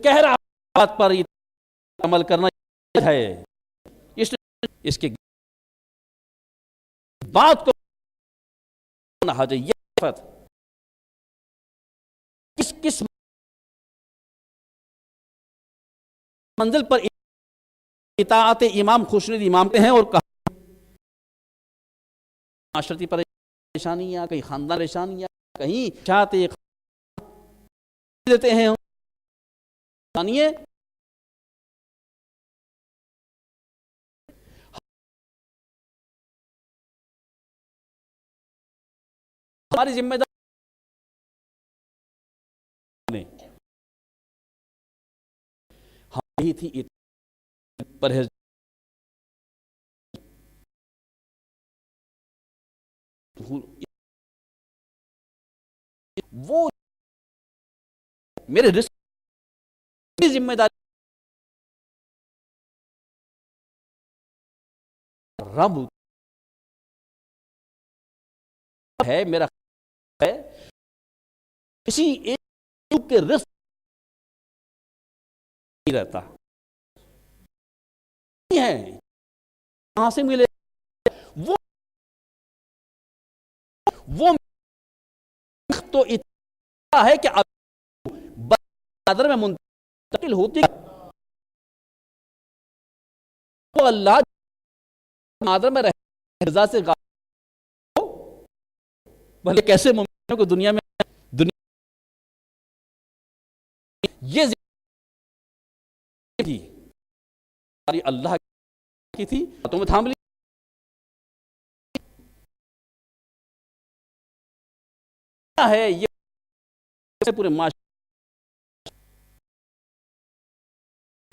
کہہ رہا بات پر عمل کرنا ہے اس اس کے بات کو نہ حاجہ یہ صفت کس منزل پر اطاعت امام خوشنود امام کے ہیں، اور کہاں معاشرتی پریشانیاں، کہیں خاندان پریشانیاں، کہیں چاہتے دیتے ہیں ہماری ذمہ داری ہم یہی تھی پرہیز وہ میرے رزق کی ذمہ داری رب ہے، میرا ہے کسی ایک کے رزق نہیں رہتا ہے، کہاں سے ملے وہ تو اتنا ہے کہ اب قدر میں منتقل ہوتی وہ اللہ قدر میں رضا سے بھلے کیسے ممکن ہے کہ دنیا میں یہ تھی اللہ کی تھی تمہیں تھام لی ہے، یہ پورے معاشرے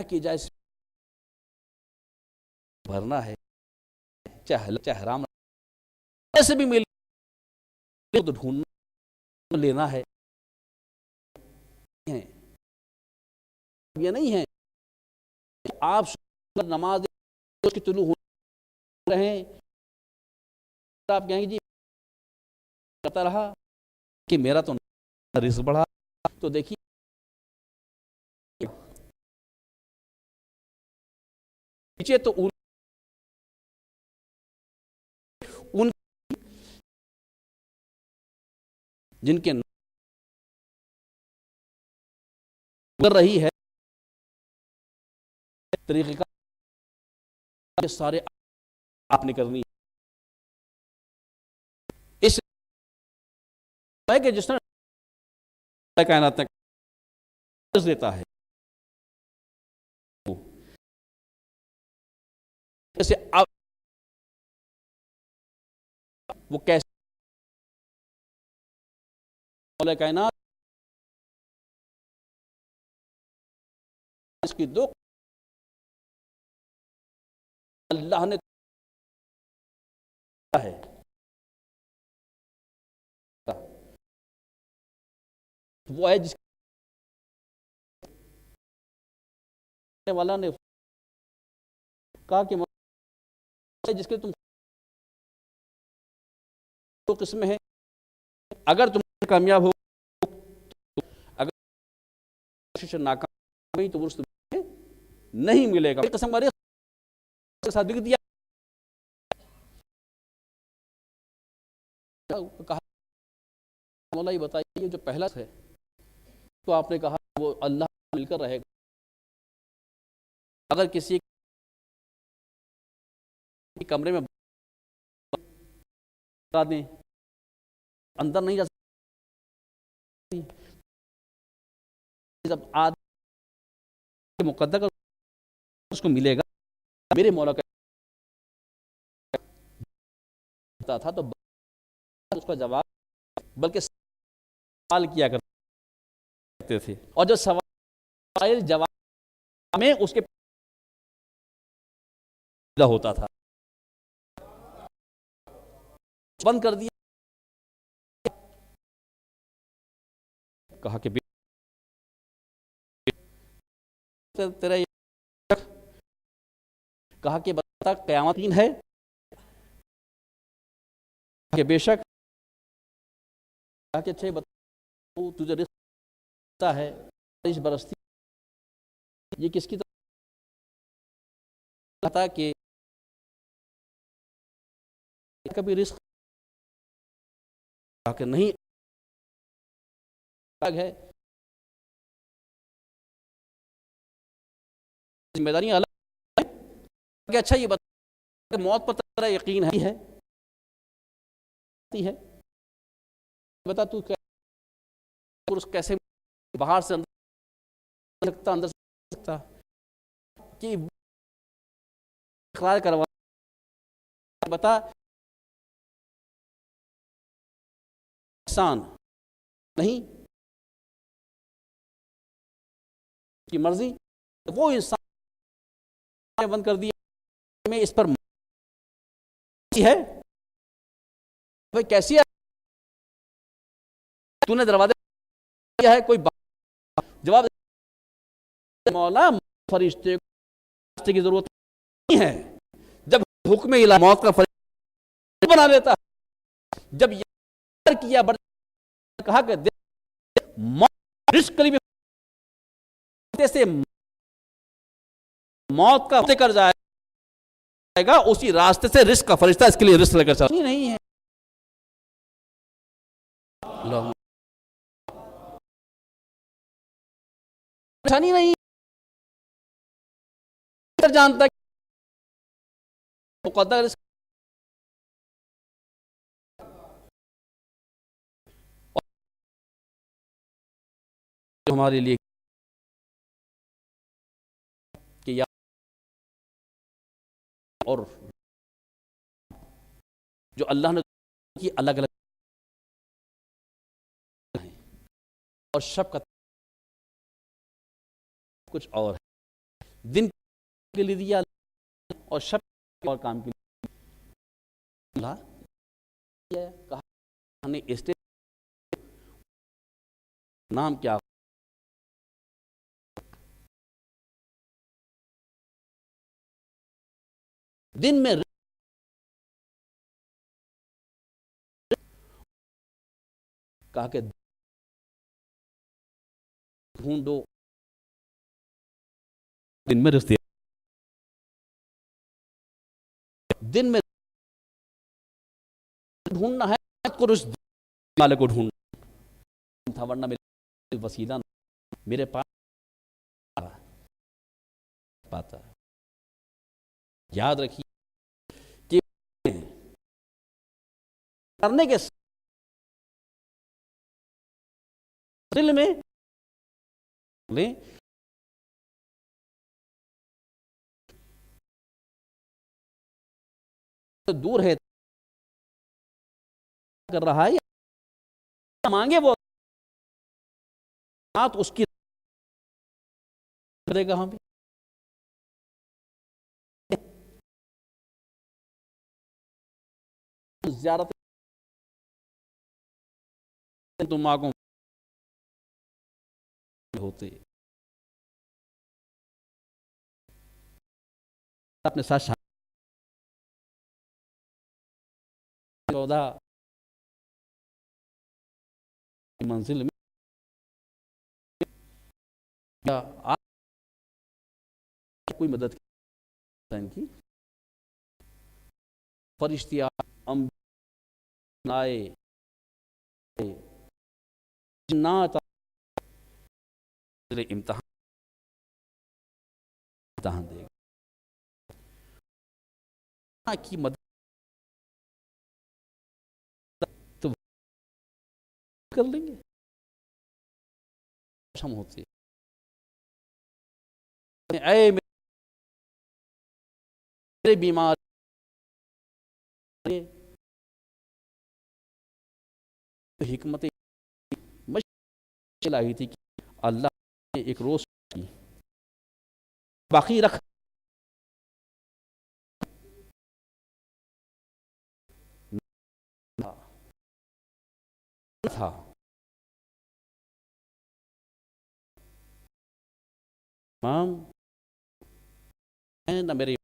کی جائے بھرنا ہے، چاہے حرام ایسے بھی مل تو ڈھونڈنا لینا ہے، یہ نہیں ہے کہ آپ نماز کی طلوع ہو رہے ہیں، آپ کہیں گے جی کرتا رہا کہ میرا تو رزق بڑھا، تو دیکھیے نیچے تو ان جن کے گزر رہی ہے طریقہ کار سارے آپ نے کرنی اس ہے کہ جس طرح کائنات دیتا ہے جیسے وہ کیسے مولا کائنات اس کی دو اللہ نے ہے وہ ہے جس والا نے کہا کہ جس کے تم دو قسمیں ہیں، اگر تم کامیاب ہو اگر کوشش ناکام ہوئی تو وہ تمہیں نہیں ملے گا، قسم والے کے ساتھ لکھ دیا کہا مولا یہ بتائیے جو پہلا ہے تو آپ نے کہا وہ اللہ مل کر رہے گا، اگر کسی کمرے میں بتا دیں اندر نہیں جا سکتی، جب آدمی مقدر اس کو ملے گا میرے مولا کا تھا تو اس کا جواب بلکہ سوال کیا کرتے تھے، اور جو سوال جواب میں اس کے ہوتا تھا بند کر دیا، کہا کہ تیرا کہا کہ بتا قیامت دین ہے، کہ بے شک، کہا کہ اچھا بتا تجھے رزق ہے بارش برستی یہ کس کی طرح تھا کہ کبھی رزق؟ کہا کہ نہیں، الگ ہے، ذمہ داریاں الگ ہیں کہ اچھا یہ بتا کہ موت پر تیرا یقین ہے بتا تو کیسے باہر سے اندر سکتا، اندر سے سکتا کہ اقرار کروا، بتا انسان نہیں کی مرضی، وہ انسان بند کر دیا میں اس پر ہے بھائی کیسی ہے، تو نے دروازے دیا ہے کوئی جواب مولا فرشتے کی ضرورت نہیں ہے، جب حکم الہی موت کا فرشتہ بنا لیتا ہے، جب یہ کیا کہا کہ موت رزق قریب سے موت کا کر جائے گا، اسی راستے سے رزق کا فرشتہ اس کے لیے رزق لے کر چلا نہیں ہے، پریشانی نہیں جانتا مقدر ہمارے لیے کہ یا اور جو اللہ نے کی الگ الگ ہیں اور شب کا کچھ اور ہے، دن کے لیے دیا اور شب کے اور کام کے لیے کہا نام کیا دن میں کہا کہ ڈھونڈو دن میں رزق دن میں ڈھونڈنا ہے کو رزق والے کو ڈھونڈنا تھا، ورنہ میرے وسیلہ میرے پاس پاتا ہے۔ یاد رکھیے کہ کرنے کے دل میں لیں دور ہے کر رہا ہے یا مانگے وہ بات اس کی کرے گا ہم زیارت تم آگوں ہوتے اپنے ساتھ چودہ منزل میں کوئی مدد کی فرشتے آئے جنات امتحان دے گا کی مدد تو کر لیں گے ہم ہوتے اے میرے بیمار حکمت چلائی تھی کہ اللہ نے ایک روز کی باقی رکھ تھا تمام نہ میرے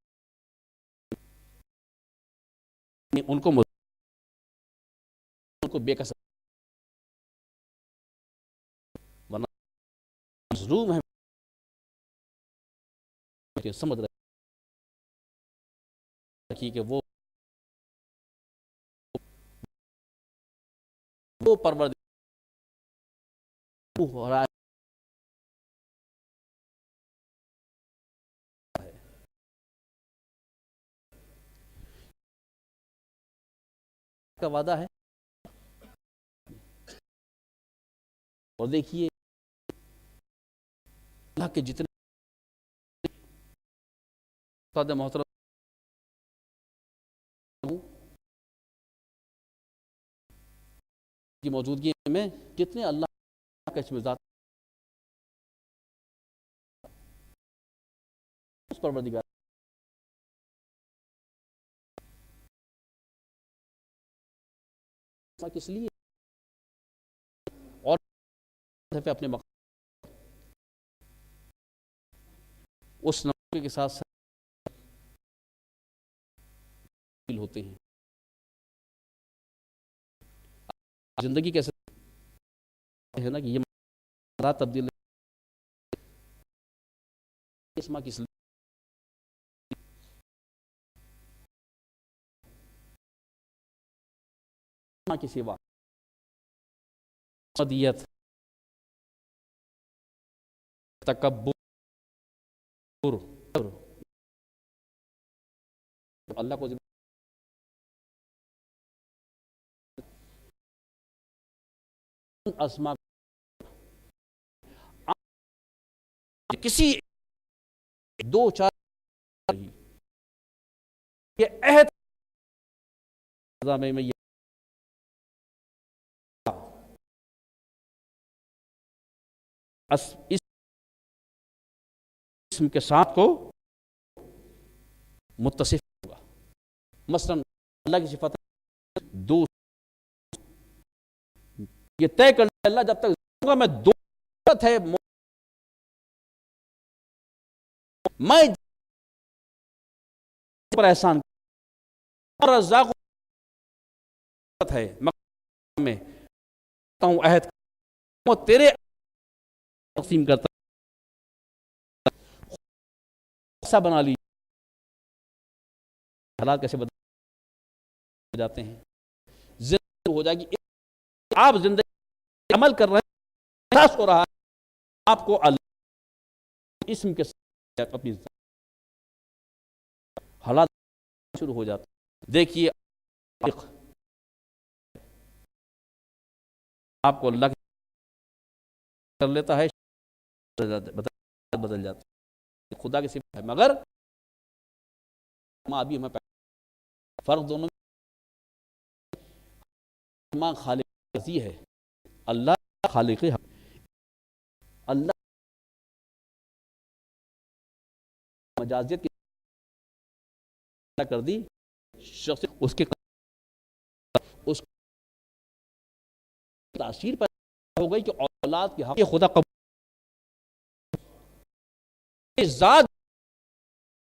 ان کو بے کسر ورنہ مظلوم ہے کہ سمجھ رہے کہ وہ وہ پروردگار ہو رہا ہے کا وعدہ ہے. اور دیکھیے اللہ کے جتنے محترم کی موجودگی میں جتنے اللہ کے اسم ذات اس پروردگار کس لیے اور اپنے مقام اس نمبر کے ساتھ ہوتے ہیں. زندگی کیسے ہے نا کہ یہ تبدیل اسما کس لیے کی سوا صدیت تکبر اللہ کو اسما کسی دو چار یہ عہد میں یہ اس اسم کے ساتھ کو متصف ہوگا. مثلا اللہ کی صفات دو یہ طے کر اللہ جب تک ہوگا میں دو ہے میں پر احسان اور رزاق ہے میں ہوں عہد وہ تیرے تقسیم کرتا ایسا بنا لی حالات کیسے بدل جاتے ہیں. زندگی ہو جائے گی آپ زندگی عمل کر رہے ہیں احساس ہو رہا ہے آپ کو اللہ اسم کے ساتھ اپنی حالات شروع ہو جاتے ہیں. دیکھیے آپ کو اللہ کر لیتا ہے بدل جاتا ہے خدا کی صفت ہے مگر ابھی ہمیں فرق دونوں میں خالق ہے اللہ خالق ہے. اللہ مجازیت کی کر دی شخص اس کے اس تاثیر پر ہو گئی کہ اولاد کے حق خدا قبول ذات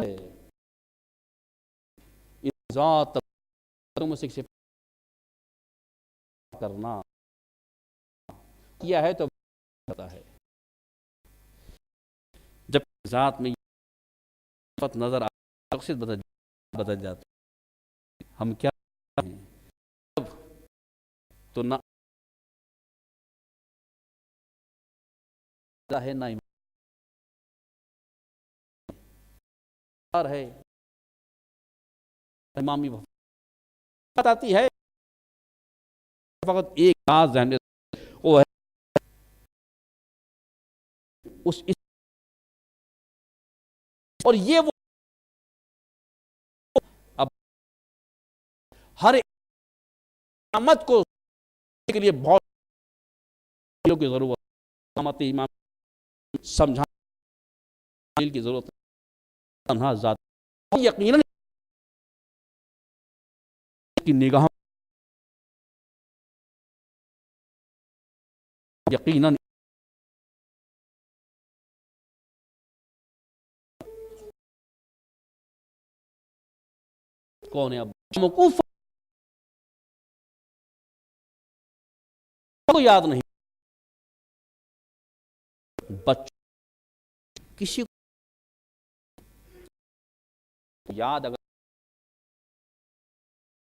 ہے ذات کرنا کیا ہے تو پتا ہے جب ذات میں نظر شخصیت بدل جاتی ہم کیا ہیں تو نہ ہے نہ ہے امامی بات آتی ہے فقط ایک بات ذہن میں وہ ہے اس اور یہ وہ اب ہر امت کو کے لیے بہت کی ضرورت امت امام سمجھانے کی ضرورت تنہا ذات یقیناً کی نگاہ یقیناً کون ہے اب موقوف کو یاد نہیں بچوں کسی کو یاد اگر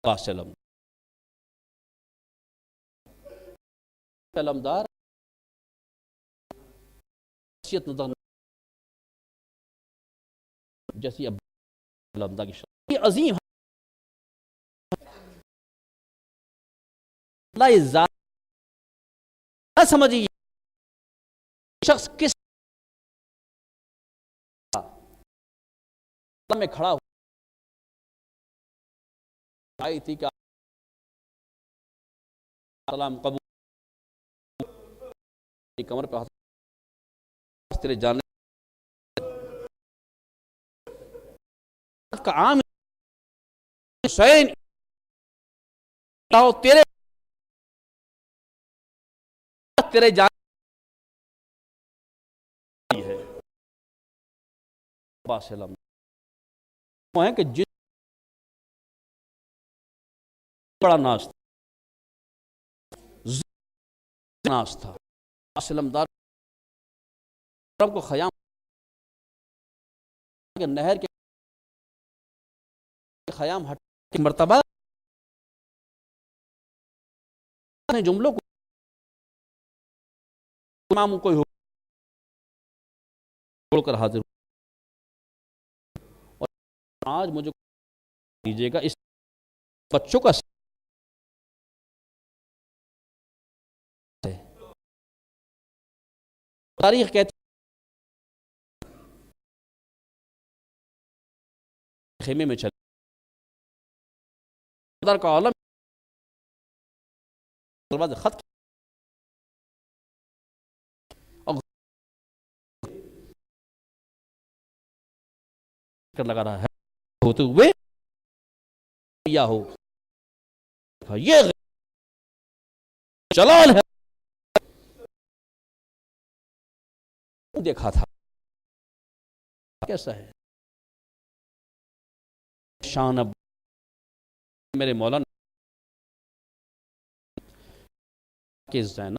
وسلم علمدار شخصیت نظر جیسی اب علمدار کی شخصیت عظیم اللہ ذات نہ سمجھیے شخص کس میں کھڑا ہو آئی تھی کہ سلام قبول کمر پہ ہاتھ تیرے جانے کا عام حسین تیرے تیرے جانے ہے باسلام ہے کہ جس بڑا ناز تھا اسلم دار کو خیام کہ نہر کے خیام ہٹ کی مرتبہ جملوں کو امام کوئی چھوڑ کر حاضر اور آج مجھے دیجیے گا اس بچوں کا تاریخ کہتی خیمے میں چلے خدا کا عالم دروازے خط اور لگا رہا ہے ہوتے ہوئے یا ہو یہ جلال ہے دیکھا تھا کیسا ہے شان اب میرے مولانا کے زینب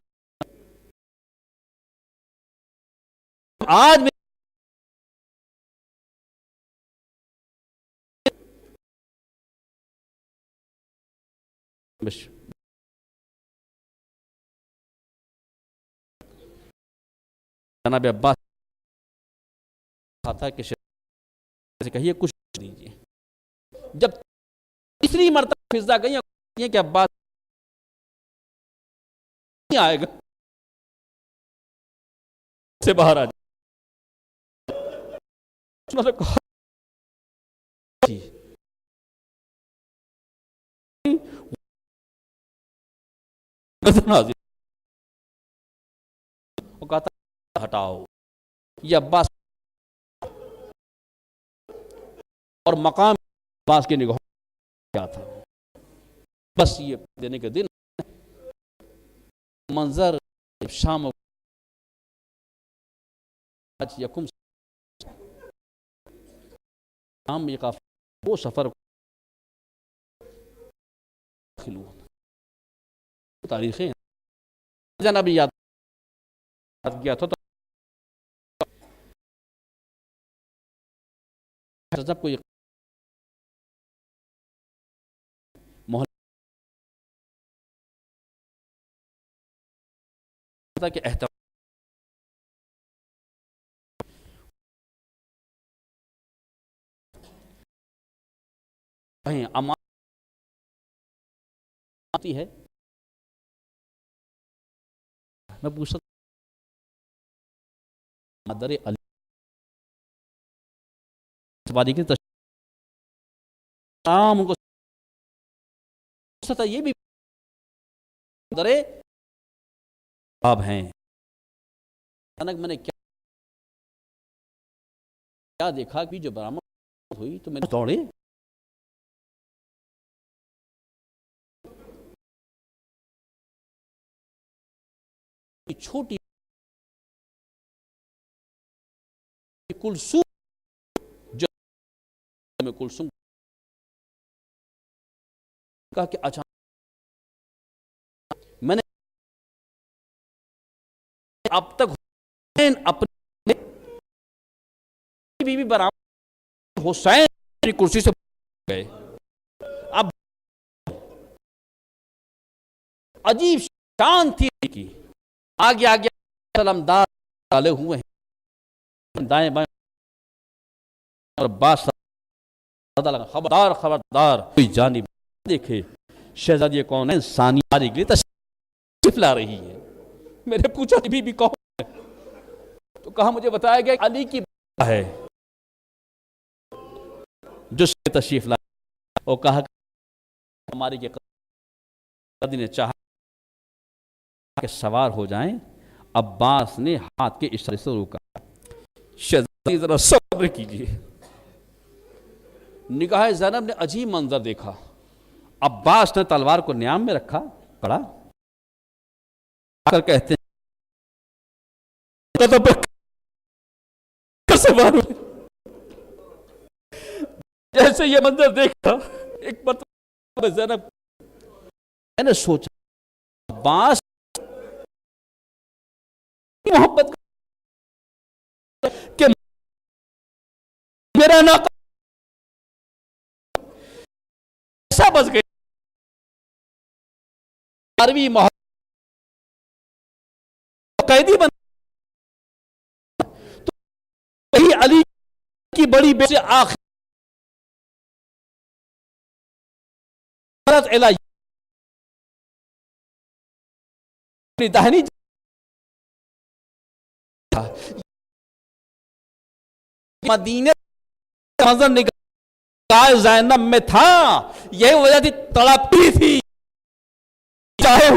آج بھی جناب عباس تھا کہ کہیے کچھ دیجیے جب تیسری مرتبہ فضا گئی کہ عباس نہیں آئے گا سے باہر آ جائے وہ کہتا ہٹاؤ یہ عباس اور مقام عباس کی نگاہ کیا تھا بس یہ دینے کے دن منظر شام آج یکم شام یہ کافی وہ سفر تاریخیں جناب یاد کیا تھا تو سب کو محل کہ احترام آتی ہے میں پوچھتا مدر علی کی تشام کو یہ بھی درے باب ہیں میں نے کیا دیکھا کہ جو برآمد ہوئی تو میں نے دوڑے چھوٹی کلثوم جو میں کلثوم کہا کہ اچانک میں نے اب تک اپنے بیوی برآمد حسین کی کرسی سے گئے اب عجیب شان تھی کی آگے آگے سلمدار ڈالے ہوئے ہیں دائیں بائیں، اور باس لگا خبردار خبردار کوئی جانب دیکھے. شہزادی کون ہے؟ ثانیہ کے لیے تشریف لا رہی ہے. میں نے پوچھا بی بی کون ہے؟ تو کہا مجھے بتایا گیا علی کی بیٹا ہے جو تشریف لا. اور کہا ہماری کے قاضی نے چاہا کہ سوار ہو جائیں. عباس نے ہاتھ کے اشارے سے روکا. شہزادی ذرا صبر کیجیے. نگاہ زینب نے عجیب منظر دیکھا. عباس نے تلوار کو نیام میں رکھا پڑا کر کہتے ہیں سوار ہوئے. جیسے یہ منظر دیکھا ایک مرتبہ زینب میں نے سوچا عباس محبت کہ میرا ناقہ ایسا بس گئے عربی محبت قیدی بن تو یہی علی کی بڑی بیٹی آخر دہنی مدینے منظر نگاہ زینب میں تھا. یہی وجہ تھی تڑپتی تھی چاہے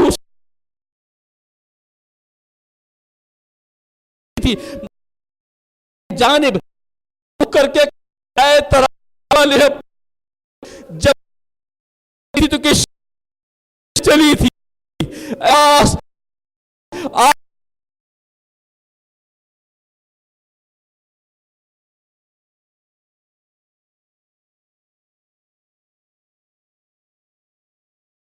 تھی جانب کر کے جب تو چلی تھی